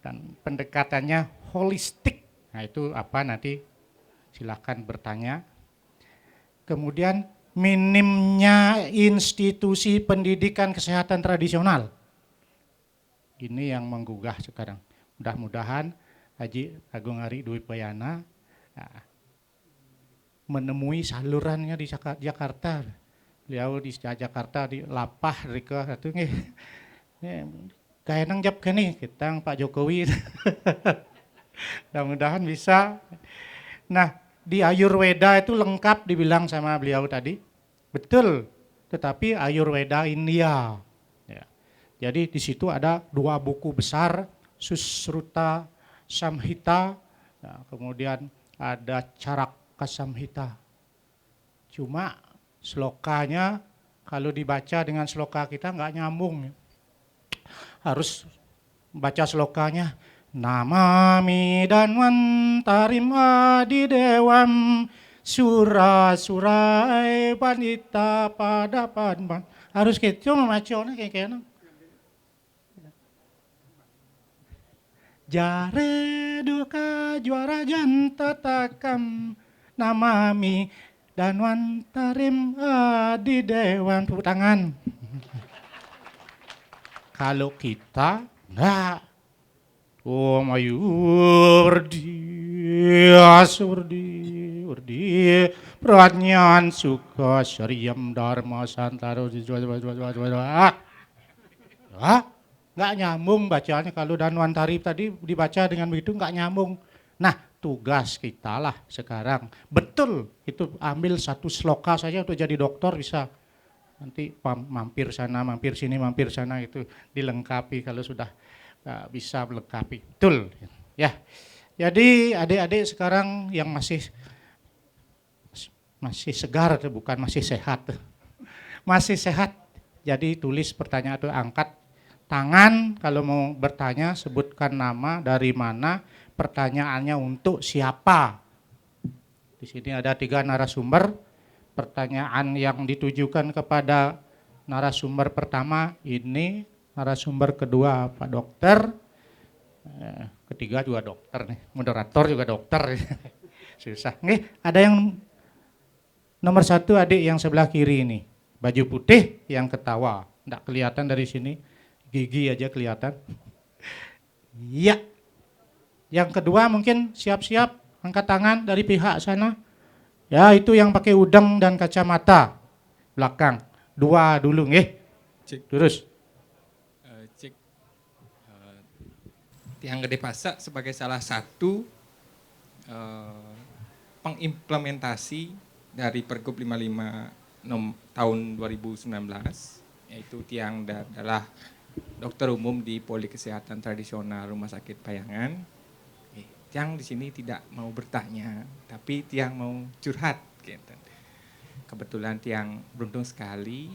Dan pendekatannya holistik. Nah itu apa nanti silakan bertanya. Kemudian minimnya institusi pendidikan kesehatan tradisional. Ini yang menggugah sekarang. Mudah-mudahan Haji Agung Ari Dwi Payana menemui salurannya di Jakarta. Beliau di Jakarta di Lapah rika itu nih. Kayak nang jap nih kita Pak Jokowi. Mudah-mudahan bisa. Nah, di Ayurveda itu lengkap dibilang sama beliau tadi. Betul, tetapi Ayurveda India. Ya. Jadi di situ ada 2 buku besar, Susruta Samhita, ya, kemudian ada Charaka Samhita. Cuma slokanya kalau dibaca dengan sloka kita nggak nyambung. Harus baca slokanya. Namami danwantarim adidewam surai pandita padapan. Harus gitu memacanya kayak kena. Jare duka juara janta takam namami danwantarim adidewan. Tepuk tangan. Kalau kita enggak. Oh mayurdi urdi pranyan suka syariam dharma santaro nggak nyambung bacanya. Kalau Danwantari tadi dibaca dengan begitu nggak nyambung. Nah tugas kita lah sekarang betul itu ambil satu sloka saja untuk jadi dokter bisa. Nanti mampir sana, mampir sini, mampir sana itu dilengkapi kalau sudah bisa melengkapi. Betul. Ya. Jadi adik-adik sekarang yang masih segar, bukan masih sehat. Masih sehat. Jadi tulis pertanyaan itu, angkat tangan kalau mau bertanya, sebutkan nama, dari mana, pertanyaannya untuk siapa. Di sini ada 3 narasumber. Pertanyaan yang ditujukan kepada narasumber pertama ini, narasumber kedua Pak Dokter, ketiga juga dokter nih, moderator juga dokter. Susah. Nih, ada yang nomor 1 adik yang sebelah kiri ini, baju putih yang ketawa, enggak kelihatan dari sini, gigi aja kelihatan. Iya. Yang kedua mungkin siap-siap angkat tangan dari pihak sana. Ya, itu yang pakai udeng dan kacamata belakang. 2 dulu nggih. Cek. Terus. Cek. Tiang Gede Pasak sebagai salah satu pengimplementasi dari Pergub 55 tahun 2019, yaitu Tiang adalah dokter umum di Poli Kesehatan Tradisional Rumah Sakit Payangan. Tiang di sini tidak mau bertanya, tapi Tiang mau curhat. Gitu. Kebetulan Tiang beruntung sekali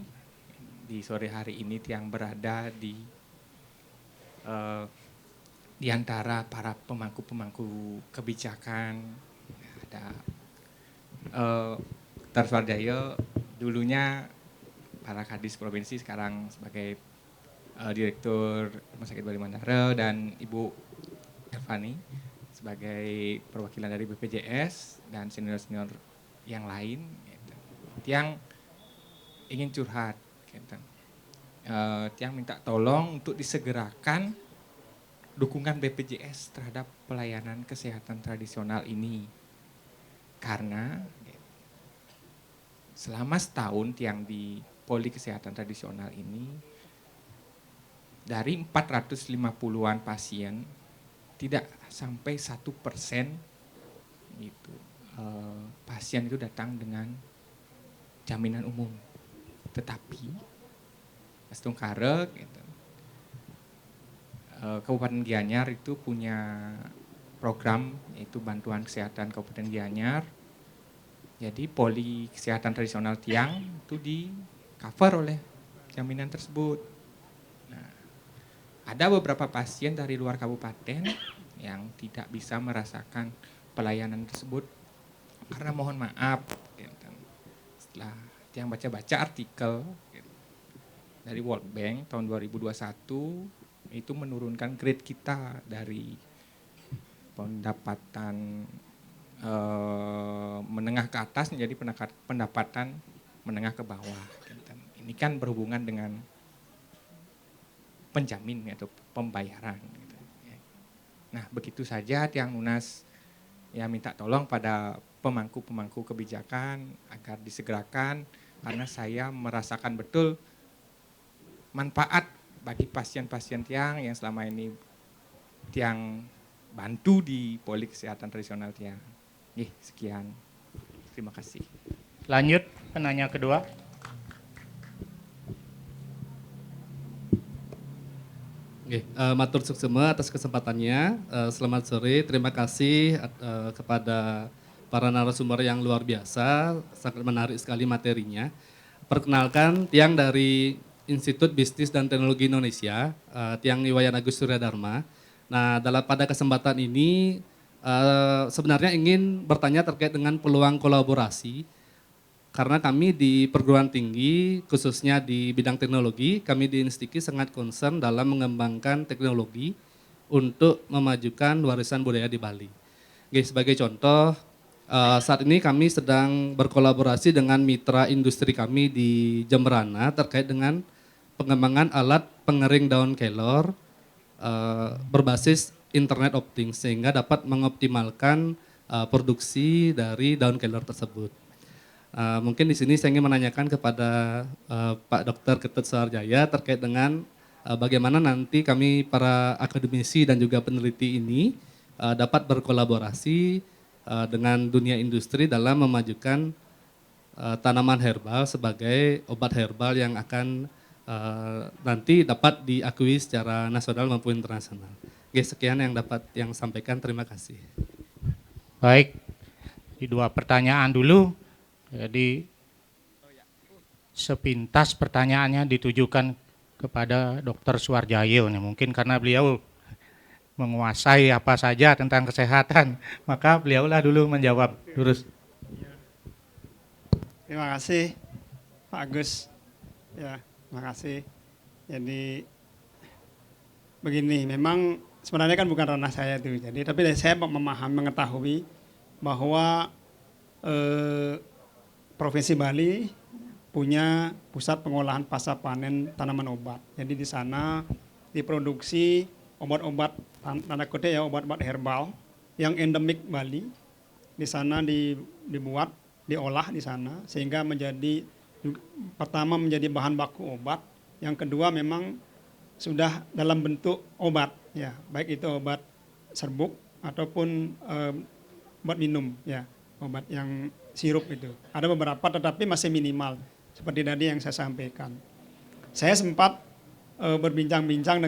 di sore hari ini Tiang berada di antara para pemangku kebijakan. Ada Dr. Swardayo, dulunya para kadis provinsi, sekarang sebagai Direktur Rumah Sakit Bali Mandara, dan Ibu Elvani sebagai perwakilan dari BPJS dan senior-senior yang lain. Gitu. Tiang ingin curhat. Gitu. Tiang minta tolong untuk disegerakan dukungan BPJS terhadap pelayanan kesehatan tradisional ini. Karena selama setahun Tiang di Poli Kesehatan Tradisional ini, dari 450-an pasien, tidak sampai 1% gitu, pasien itu datang dengan jaminan umum. Tetapi Mas Tungkare, gitu, Kabupaten Gianyar itu punya program, yaitu bantuan kesehatan Kabupaten Gianyar. Jadi Poli Kesehatan Tradisional Tiang itu di cover oleh jaminan tersebut. Nah, ada beberapa pasien dari luar kabupaten yang tidak bisa merasakan pelayanan tersebut karena mohon maaf. Gitu. Setelah Tiang baca-baca artikel dari World Bank tahun 2021, itu menurunkan grade kita dari pendapatan menengah ke atas menjadi pendapatan menengah ke bawah. Ini kan berhubungan dengan penjamin atau pembayaran. Nah, begitu saja Tiang Nunas ya minta tolong pada pemangku-pemangku kebijakan agar disegerakan, karena saya merasakan betul manfaat bagi pasien-pasien Tiang yang selama ini Tiang bantu di Poli Kesehatan Tradisional Tiang. Sekian. Terima kasih. Lanjut penanya kedua. Matur suksema atas kesempatannya. Selamat sore. Terima kasih kepada para narasumber yang luar biasa, sangat menarik sekali materinya. Perkenalkan, Tiang dari Institut Bisnis dan Teknologi Indonesia, Tiang Iwayan Agus Suryadharma. Nah, pada kesempatan ini sebenarnya ingin bertanya terkait dengan peluang kolaborasi, karena kami di perguruan tinggi, khususnya di bidang teknologi, kami di Instiki sangat concern dalam mengembangkan teknologi untuk memajukan warisan budaya di Bali. Oke, sebagai contoh, saat ini kami sedang berkolaborasi dengan mitra industri kami di Jemberana terkait dengan pengembangan alat pengering daun kelor berbasis Internet of Things, sehingga dapat mengoptimalkan produksi dari daun kelor tersebut. Mungkin di sini saya ingin menanyakan kepada Pak Dr. Ketut Suharjaya terkait dengan bagaimana nanti kami para akademisi dan juga peneliti ini dapat berkolaborasi dengan dunia industri dalam memajukan tanaman herbal sebagai obat herbal yang akan nanti dapat diakui secara nasional maupun internasional. Oke, sekian yang dapat yang sampaikan. Terima kasih. Baik, di 2 pertanyaan dulu. Jadi sepintas pertanyaannya ditujukan kepada Dr. Suharjaya. Mungkin karena beliau menguasai apa saja tentang kesehatan, maka beliaulah dulu menjawab. Terus. Terima kasih Pak Agus. Ya, terima kasih. Jadi begini, memang sebenarnya kan bukan ranah saya itu. Jadi tapi saya mengetahui bahwa Provinsi Bali punya pusat pengolahan pasca panen tanaman obat. Jadi di sana diproduksi obat-obat, tanda kutip ya, obat-obat herbal yang endemik Bali. Di sana dibuat, diolah di sana sehingga menjadi, pertama menjadi bahan baku obat, yang kedua memang sudah dalam bentuk obat, ya, baik itu obat serbuk ataupun obat minum, ya, obat yang sirup itu. Ada beberapa tetapi masih minimal seperti tadi yang saya sampaikan. Saya sempat berbincang-bincang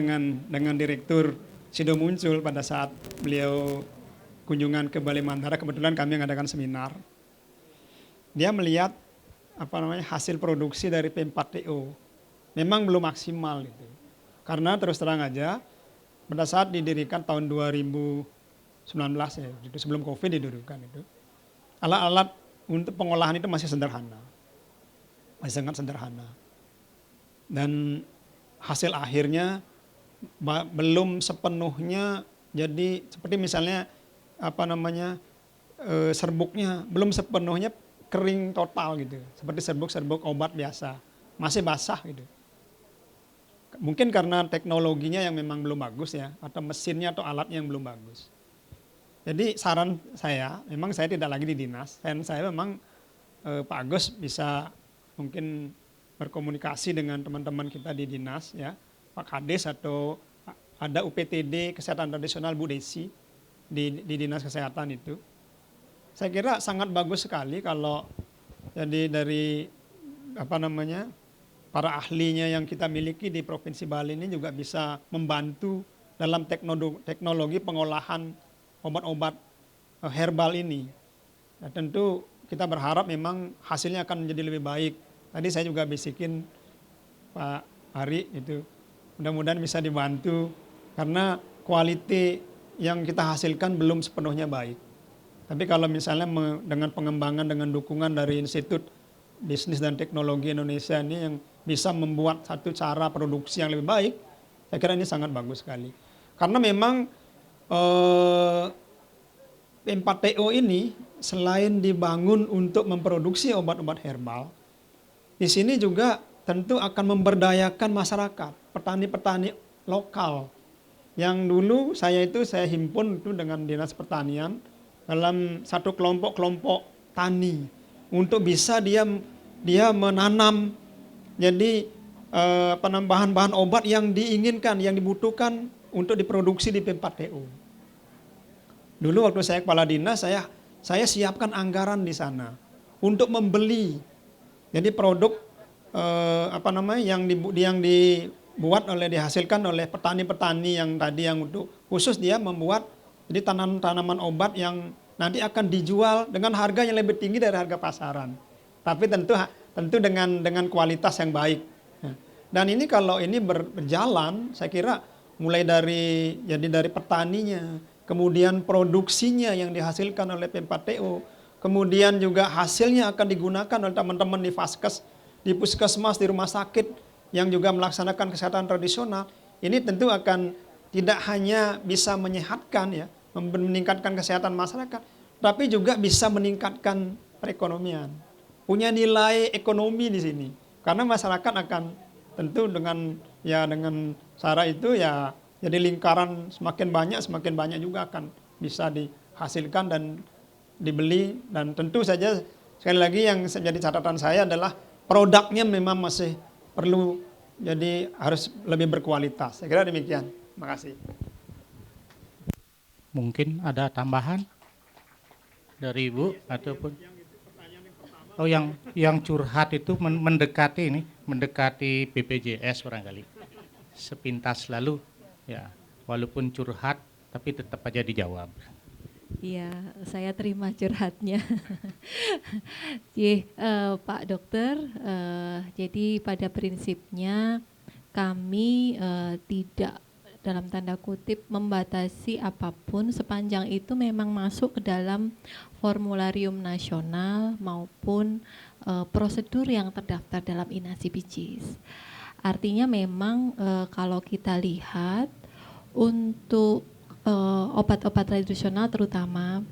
dengan Direktur Sido Muncul pada saat beliau kunjungan ke Bali Mandara. Kebetulan kami mengadakan seminar. Dia melihat hasil produksi dari P4TO memang belum maksimal itu. Karena terus terang aja pada saat didirikan tahun 2019 ya, itu sebelum Covid didirikan itu. Alat-alat untuk pengolahan itu masih sederhana. Masih sangat sederhana. Dan hasil akhirnya belum sepenuhnya jadi seperti misalnya serbuknya belum sepenuhnya kering total gitu. Seperti serbuk-serbuk obat biasa. Masih basah gitu. Mungkin karena teknologinya yang memang belum bagus ya, atau mesinnya atau alatnya yang belum bagus. Jadi saran saya, memang saya tidak lagi di dinas, saran saya memang Pak Agus bisa mungkin berkomunikasi dengan teman-teman kita di dinas, ya, Pak Kades atau ada UPTD Kesehatan Tradisional Bu Desi di Dinas Kesehatan itu. Saya kira sangat bagus sekali kalau jadi dari para ahlinya yang kita miliki di Provinsi Bali ini juga bisa membantu dalam teknologi pengolahan obat-obat herbal ini. Ya, tentu kita berharap memang hasilnya akan menjadi lebih baik. Tadi saya juga bisikin Pak Hari itu, mudah-mudahan bisa dibantu karena kualitas yang kita hasilkan belum sepenuhnya baik. Tapi kalau misalnya dengan pengembangan, dengan dukungan dari Institut Bisnis dan Teknologi Indonesia ini yang bisa membuat satu cara produksi yang lebih baik, saya kira ini sangat bagus sekali. Karena memang P4TO ini selain dibangun untuk memproduksi obat-obat herbal, di sini juga tentu akan memberdayakan masyarakat, petani-petani lokal. Yang dulu saya himpun itu dengan Dinas Pertanian dalam satu kelompok-kelompok tani untuk bisa dia menanam jadi bahan-bahan obat yang diinginkan, yang dibutuhkan untuk diproduksi di P4TO. Dulu waktu saya kepala dinas, saya siapkan anggaran di sana untuk membeli. Jadi produk yang dibuat dihasilkan oleh petani-petani yang tadi yang untuk khusus dia membuat jadi tanaman obat yang nanti akan dijual dengan harga yang lebih tinggi dari harga pasaran. Tapi tentu dengan kualitas yang baik. Dan ini kalau ini berjalan, saya kira mulai dari petaninya, kemudian produksinya yang dihasilkan oleh P4TO, kemudian juga hasilnya akan digunakan oleh teman-teman di Vaskes, di puskesmas, di rumah sakit yang juga melaksanakan kesehatan tradisional. Ini tentu akan tidak hanya bisa menyehatkan ya, meningkatkan kesehatan masyarakat, tapi juga bisa meningkatkan perekonomian. Punya nilai ekonomi di sini. Karena masyarakat akan tentu dengan cara itu ya, jadi lingkaran semakin banyak juga akan bisa dihasilkan dan dibeli. Dan tentu saja sekali lagi yang menjadi catatan saya adalah produknya memang masih perlu, jadi harus lebih berkualitas. Saya kira demikian. Terima kasih. Mungkin ada tambahan dari Ibu ataupun yang curhat itu mendekati BPJS barangkali. Sepintas lalu ya, walaupun curhat tapi tetap aja dijawab. Iya, saya terima curhatnya. Pak Dokter, jadi pada prinsipnya kami tidak dalam tanda kutip membatasi apapun sepanjang itu memang masuk ke dalam formularium nasional maupun prosedur yang terdaftar dalam INASI-PIJIS. Artinya memang kalau kita lihat untuk obat-obat tradisional terutama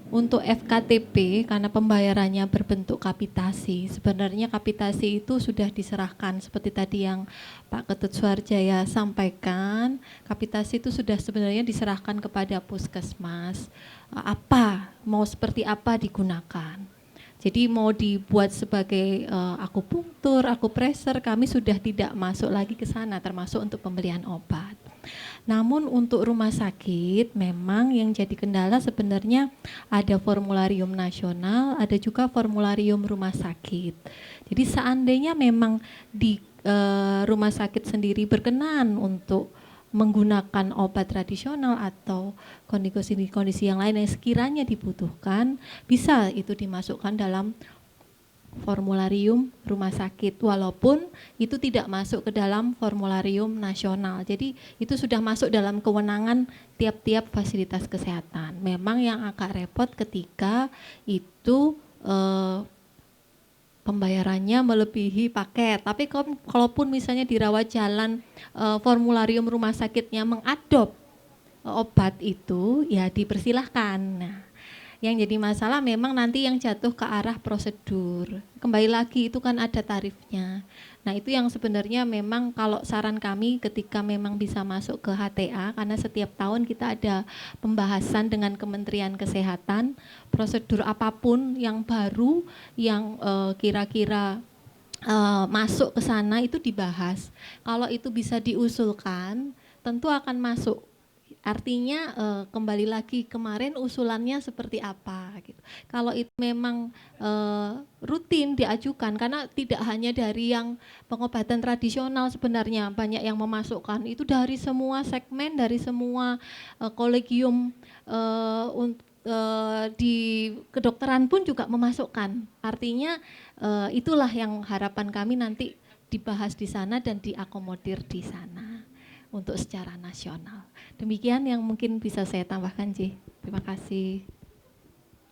untuk FKTP karena pembayarannya berbentuk kapitasi, sebenarnya kapitasi itu sudah diserahkan seperti tadi yang Pak Ketut Suharjaya sampaikan, kapitasi itu sudah sebenarnya diserahkan kepada puskesmas, mau seperti apa digunakan. Jadi mau dibuat sebagai akupunktur, akupresur, kami sudah tidak masuk lagi ke sana termasuk untuk pembelian obat. Namun untuk rumah sakit memang yang jadi kendala sebenarnya ada formularium nasional, ada juga formularium rumah sakit. Jadi seandainya memang di rumah sakit sendiri berkenan untuk menggunakan obat tradisional atau kondisi-kondisi yang lain yang sekiranya dibutuhkan, bisa itu dimasukkan dalam formularium rumah sakit walaupun itu tidak masuk ke dalam formularium nasional. Jadi itu sudah masuk dalam kewenangan tiap-tiap fasilitas kesehatan. Memang yang agak repot ketika itu pembayarannya melebihi paket. Tapi kalaupun misalnya dirawat jalan formularium rumah sakitnya mengadop obat itu ya dipersilahkan. Nah, yang jadi masalah memang nanti yang jatuh ke arah prosedur. Kembali lagi itu kan ada tarifnya. Nah itu yang sebenarnya memang kalau saran kami ketika memang bisa masuk ke HTA, karena setiap tahun kita ada pembahasan dengan Kementerian Kesehatan, prosedur apapun yang baru, yang kira-kira masuk ke sana itu dibahas. Kalau itu bisa diusulkan, tentu akan masuk. Artinya kembali lagi kemarin usulannya seperti apa gitu. Kalau itu memang rutin diajukan karena tidak hanya dari yang pengobatan tradisional sebenarnya banyak yang memasukkan itu dari semua segmen, dari semua kolegium di kedokteran pun juga memasukkan. Artinya itulah yang harapan kami nanti dibahas di sana dan diakomodir di sana untuk secara nasional. Demikian yang mungkin bisa saya tambahkan, Ji. Terima kasih.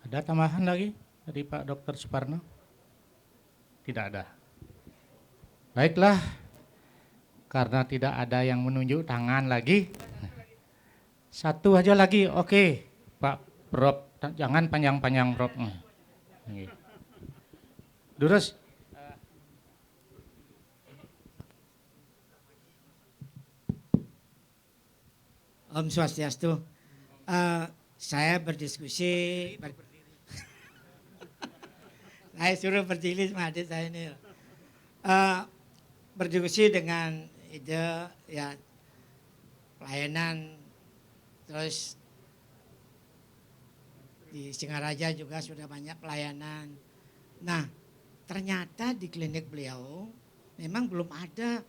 Ada tambahan lagi dari Pak Dr. Suparno? Tidak ada. Baiklah, karena tidak ada yang menunjuk tangan lagi, satu aja lagi, oke, Pak Prof, jangan panjang-panjang Prof. Terus. Om Swastiastu. Saya berdiskusi. Saya suruh berdiri sama adik saya ini. Berdiskusi dengan ide ya pelayanan, terus di Singaraja juga sudah banyak pelayanan. Nah, ternyata di klinik beliau memang belum ada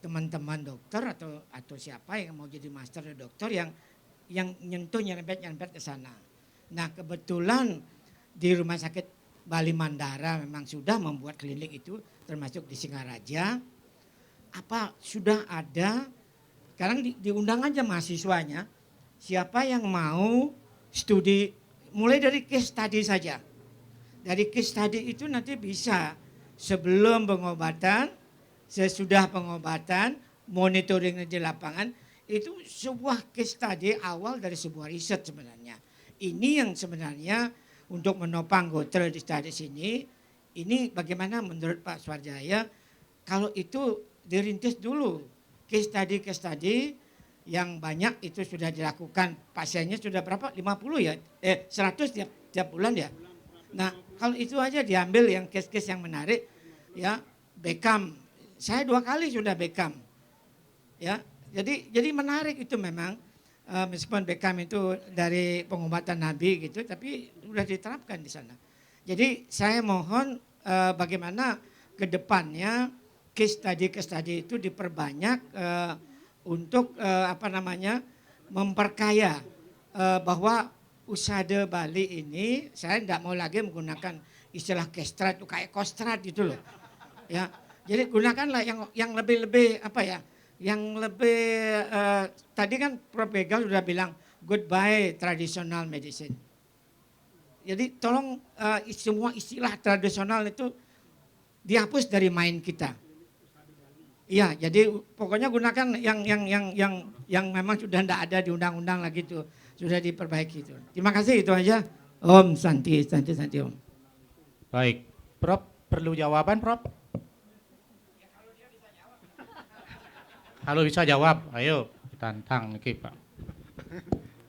teman-teman dokter atau siapa yang mau jadi master dokter yang nyentuh nyerempet ke sana. Nah kebetulan di Rumah Sakit Bali Mandara memang sudah membuat klinik itu, termasuk di Singaraja. Apa sudah ada, sekarang diundang aja mahasiswanya, siapa yang mau studi, mulai dari case study saja. Dari case study itu nanti bisa sebelum pengobatan, sesudah pengobatan, monitoring di lapangan, itu sebuah case study awal dari sebuah riset sebenarnya. Ini yang sebenarnya untuk menopang Gotrel di sini, ini bagaimana menurut Pak Suarjaya, kalau itu dirintis dulu, case study yang banyak itu sudah dilakukan, pasiennya sudah berapa? 50 ya? 100 tiap bulan ya? Nah kalau itu aja diambil yang case-case yang menarik, ya Beckham, saya 2 kali sudah Beckham, ya jadi menarik itu memang. Meskipun Beckham itu dari pengobatan Nabi gitu, tapi sudah diterapkan di sana. Jadi saya mohon bagaimana ke depannya case study itu diperbanyak untuk memperkaya bahwa Usada Bali ini, saya tidak mau lagi menggunakan istilah kestrat itu kayak kostrat gitu loh. Ya, jadi gunakanlah yang lebih yang lebih tadi kan Prof. Begal sudah bilang goodbye traditional medicine. Jadi tolong semua istilah tradisional itu dihapus dari main kita. Iya, jadi pokoknya gunakan yang memang sudah tidak ada di undang-undang lagi itu, sudah diperbaiki itu. Terima kasih, itu aja. Om Santi Om. Baik, Prof, perlu jawaban Prof? Kalau bisa jawab, ayo tantang nih Pak.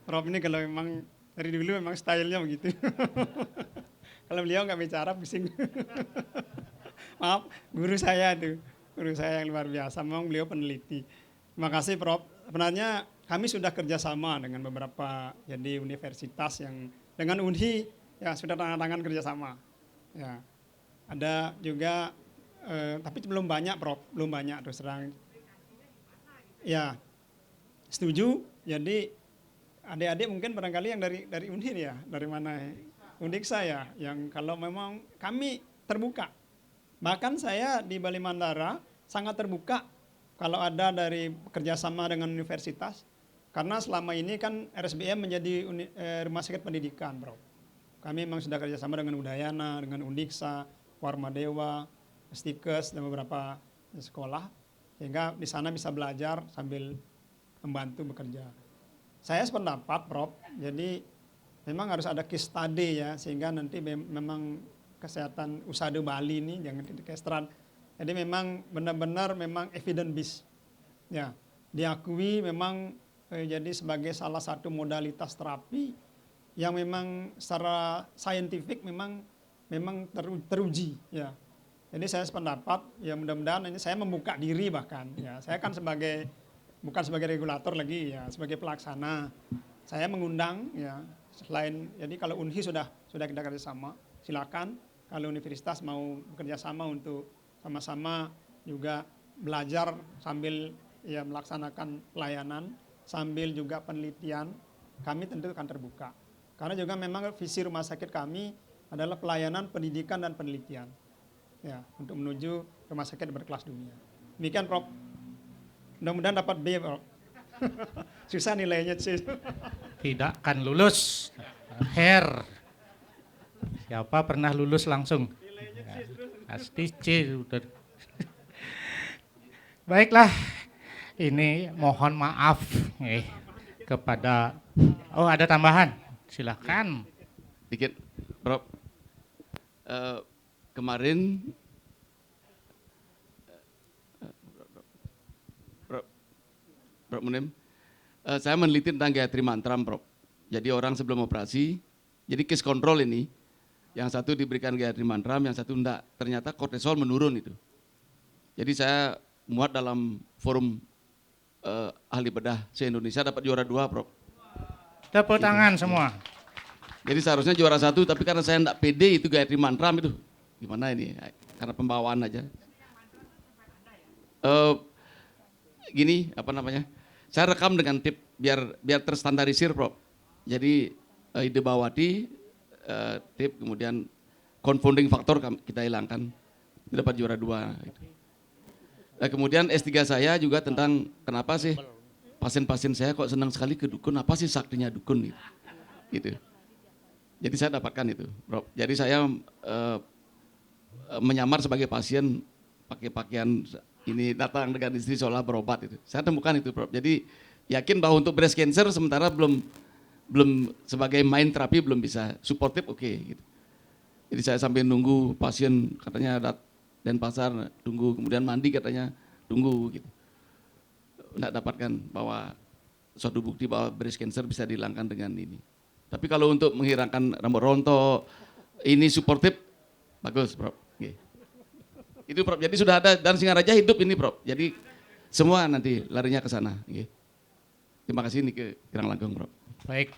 Prof ini kalau memang dari dulu memang stylenya begitu. Kalau beliau nggak bicara pusing. Maaf, guru saya yang luar biasa, memang beliau peneliti. Terima kasih Prof. Sebenarnya kami sudah kerjasama dengan beberapa jadi universitas yang dengan UNHI ya sudah tangan-tangan kerjasama. Ya, ada juga, tapi belum banyak Prof, belum banyak terus terang. Ya, setuju. Jadi adik-adik mungkin barangkali yang dari Undhir ya, dari mana? Undiksa ya, yang kalau memang kami terbuka. Bahkan saya di Bali Mandara sangat terbuka kalau ada dari kerjasama dengan universitas. Karena selama ini kan RSBM menjadi rumah sakit pendidikan, Bro. Kami memang sudah kerjasama dengan Udayana, dengan Undiksa, Warmadewa, Stikes, dan beberapa sekolah. Sehingga di sana bisa belajar sambil membantu bekerja. Saya sependapat, Prof. Jadi memang harus ada case study ya, sehingga nanti memang kesehatan Usada Bali ini jangan dikestran. Jadi memang benar-benar memang evidence based. Ya, diakui memang jadi sebagai salah satu modalitas terapi yang memang secara saintifik memang teruji ya. Jadi saya sependapat, ya mudah-mudahan ini saya membuka diri bahkan, ya saya kan bukan sebagai regulator lagi, ya sebagai pelaksana. Saya mengundang, ya selain, jadi kalau UNHI sudah kita kerjasama, silakan. Kalau universitas mau bekerja sama untuk sama-sama juga belajar sambil ya melaksanakan pelayanan, sambil juga penelitian, kami tentu akan terbuka. Karena juga memang visi rumah sakit kami adalah pelayanan, pendidikan, dan penelitian. Ya, untuk menuju rumah sakit berkelas dunia. Demikian Prof. Mudah-mudahan dapat B, Prof. Susah nilainya sih. Tidak akan lulus. Her. Siapa pernah lulus langsung? Pasti C. Baiklah, ini mohon maaf kepada. Oh, ada tambahan. Silakan. Dikit, Prof. Kemarin Prof Munim, saya meneliti tentang Gayatri Mantra, Prof. Jadi orang sebelum operasi, jadi case control ini, yang satu diberikan Gayatri Mantra, yang satu enggak. Ternyata kortisol menurun itu. Jadi saya muat dalam forum ahli bedah se-Indonesia dapat juara 2, Prof. Tepuk tangan semua. Jadi seharusnya juara 1, tapi karena saya enggak pede itu Gayatri Mantra itu. Gimana ini? Karena pembawaan aja. Gini, apa namanya? Saya rekam dengan tip biar terstandarisir, Prof. Jadi ide bawati, tip, kemudian confounding faktor kita hilangkan, dapat juara 2. Gitu. Nah, kemudian S3 saya juga tentang kenapa sih pasien-pasien saya kok senang sekali ke dukun, apa sih saktinya dukun gitu. Jadi saya dapatkan itu, Prof. Jadi saya menyamar sebagai pasien pakai pakaian ini, datang dengan istri seolah berobat itu. Saya temukan itu, Prof. Jadi yakin bahwa untuk breast cancer sementara belum sebagai main terapi belum bisa, suportif oke, gitu. Jadi saya sampai nunggu pasien katanya Denpasar, tunggu, kemudian mandi katanya tunggu gitu. Tidak dapatkan bahwa suatu bukti bahwa breast cancer bisa dihilangkan dengan ini. Tapi kalau untuk menghilangkan rambut rontok, ini suportif, bagus, Prof. Oke. Itu, Prof. Jadi sudah ada, dan Singaraja hidup ini, Prof. Jadi semua nanti larinya ke sana. Oke. Terima kasih ini ke Girang Langkung, Prof. Baik.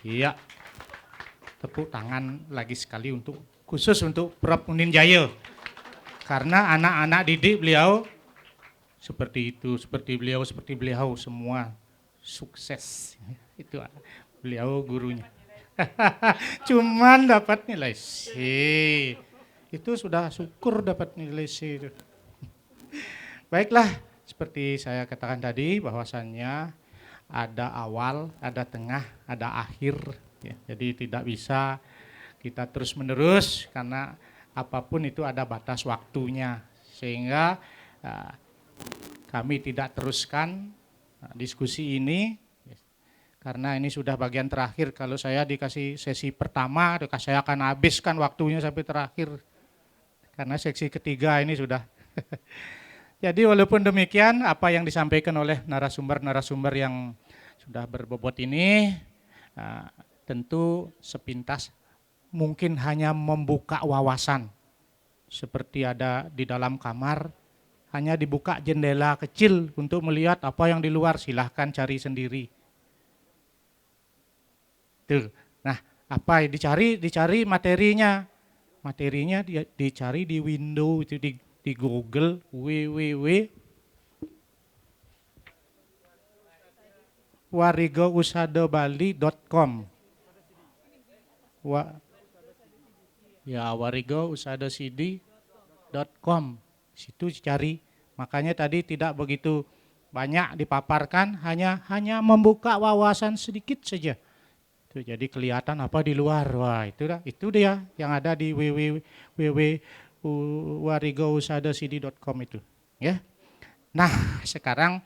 Iya. Tepuk tangan lagi sekali khusus untuk Prof. Unin Jaya. Karena anak-anak didik beliau seperti itu, seperti beliau semua sukses. Itu beliau gurunya. Cuman dapat nilai C. Itu sudah syukur dapat nilai C. Baiklah, seperti saya katakan tadi bahwasannya ada awal, ada tengah, ada akhir. Ya, jadi tidak bisa kita terus menerus karena apapun itu ada batas waktunya. Sehingga kami tidak teruskan diskusi ini karena ini sudah bagian terakhir. Kalau saya dikasih sesi pertama, saya akan habiskan waktunya sampai terakhir. Karena seksi ketiga ini sudah. Jadi walaupun demikian, apa yang disampaikan oleh narasumber-narasumber yang sudah berbobot ini, tentu sepintas mungkin hanya membuka wawasan. Seperti ada di dalam kamar, hanya dibuka jendela kecil untuk melihat apa yang di luar, silahkan cari sendiri. Tuh. Nah, apa dicari materinya. Materinya dicari di window itu di Google warigousadabali.com. warigousadacd.com. Situ cari. Makanya tadi tidak begitu banyak dipaparkan, hanya membuka wawasan sedikit saja. Itu jadi kelihatan apa di luar. Wah, itu dia yang ada di www.warigousadacd.com itu, ya. Nah, sekarang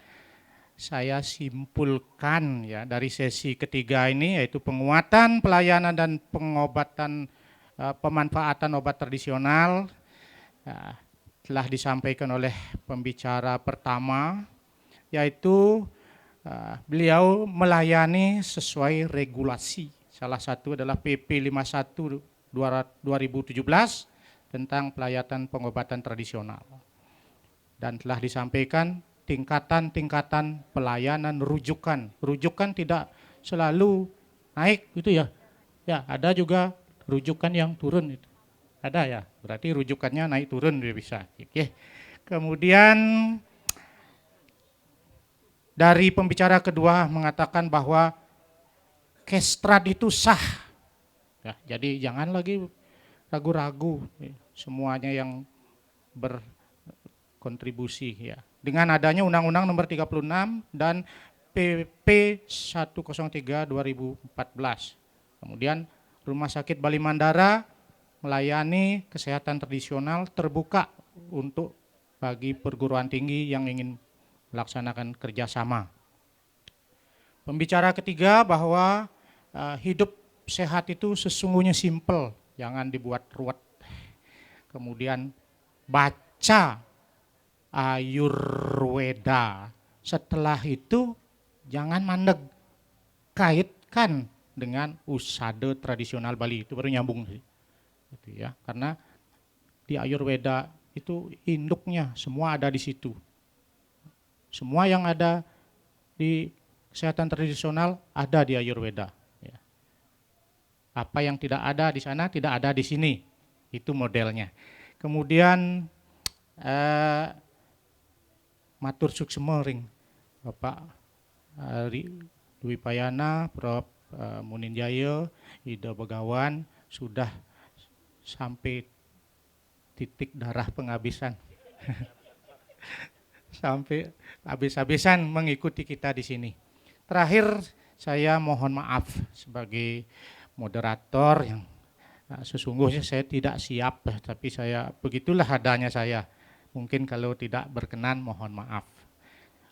saya simpulkan ya dari sesi ketiga ini, yaitu penguatan pelayanan dan pengobatan pemanfaatan obat tradisional. Telah disampaikan oleh pembicara pertama, yaitu beliau melayani sesuai regulasi. Salah satu adalah PP 51 2017 tentang pelayanan pengobatan tradisional. Dan telah disampaikan tingkatan-tingkatan pelayanan rujukan. Rujukan tidak selalu naik gitu ya. Ya, ada juga rujukan yang turun itu. Ada ya, berarti rujukannya naik turun bisa. Oke. Kemudian dari pembicara kedua mengatakan bahwa kestrat itu sah. Ya, jadi jangan lagi ragu-ragu, semuanya yang berkontribusi ya. Dengan adanya Undang-Undang Nomor 36 dan PP 103 2014. Kemudian Rumah Sakit Bali Mandara melayani kesehatan tradisional terbuka untuk bagi perguruan tinggi yang ingin melaksanakan kerjasama. Pembicara ketiga bahwa hidup sehat itu sesungguhnya simpel, jangan dibuat ruwet. Kemudian baca Ayurveda. Setelah itu jangan mandeg, kaitkan dengan usada tradisional Bali, itu baru nyambung sih. Gitu ya, karena di Ayurveda itu induknya semua ada di situ. Semua yang ada di kesehatan tradisional ada di Ayurveda. Ya. Apa yang tidak ada di sana tidak ada di sini. Itu modelnya. Kemudian matur suksema ring Bapak Dwi Payana, Prof. Munin Jaya, Ida Begawan sudah sampai titik darah penghabisan. Sampai habis-habisan mengikuti kita di sini. Terakhir saya mohon maaf sebagai moderator yang sesungguhnya saya tidak siap, tapi saya begitulah adanya saya. Mungkin kalau tidak berkenan mohon maaf.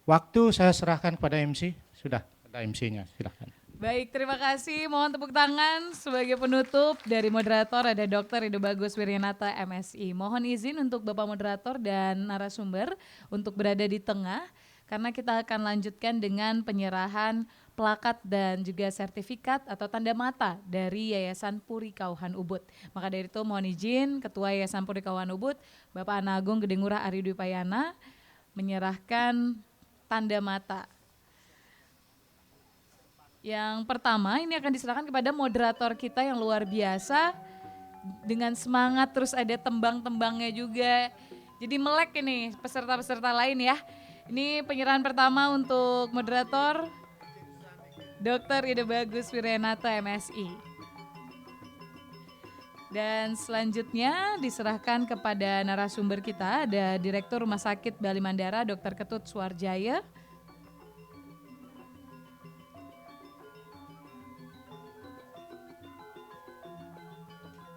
Waktu saya serahkan kepada MC, sudah ada MC-nya, silakan. Baik, terima kasih. Mohon tepuk tangan sebagai penutup dari moderator ada Dr. Ido Bagus Wiryanata MSI. Mohon izin untuk Bapak moderator dan narasumber untuk berada di tengah karena kita akan lanjutkan dengan penyerahan plakat dan juga sertifikat atau tanda mata dari Yayasan Puri Kauhan Ubud. Maka dari itu mohon izin Ketua Yayasan Puri Kauhan Ubud, Bapak Ana Agung Gede Ngurah Ari Dwi Payana menyerahkan tanda mata. Yang pertama ini akan diserahkan kepada moderator kita yang luar biasa dengan semangat, terus ada tembang-tembangnya juga. Jadi melek ini peserta-peserta lain ya. Ini penyerahan pertama untuk moderator Dr. Ido Bagus Wiryanata MSI. Dan selanjutnya diserahkan kepada narasumber kita ada Direktur Rumah Sakit Bali Mandara Dr. Ketut Suarjaya.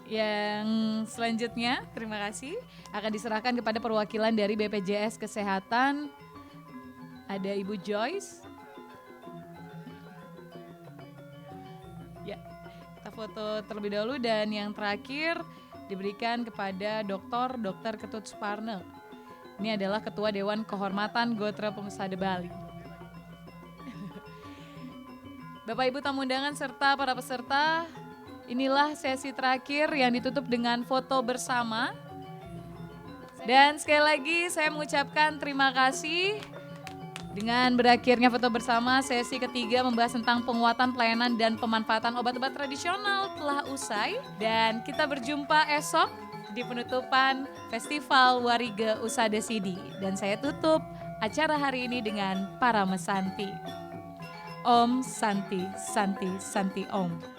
Yang selanjutnya, terima kasih, akan diserahkan kepada perwakilan dari BPJS Kesehatan. Ada Ibu Joyce. Ya, kita foto terlebih dahulu dan yang terakhir diberikan kepada Dr. Ketut Suparno. Ini adalah Ketua Dewan Kehormatan Gotra Pengusaha Bali. Bapak Ibu tamu undangan serta para peserta, inilah sesi terakhir yang ditutup dengan foto bersama. Dan sekali lagi saya mengucapkan terima kasih. Dengan berakhirnya foto bersama, sesi ketiga membahas tentang penguatan pelayanan dan pemanfaatan obat-obat tradisional telah usai. Dan kita berjumpa esok di penutupan Festival Warige Usada Sidi. Dan saya tutup acara hari ini dengan Para Mesanti. Om Santi Santi Santi Om.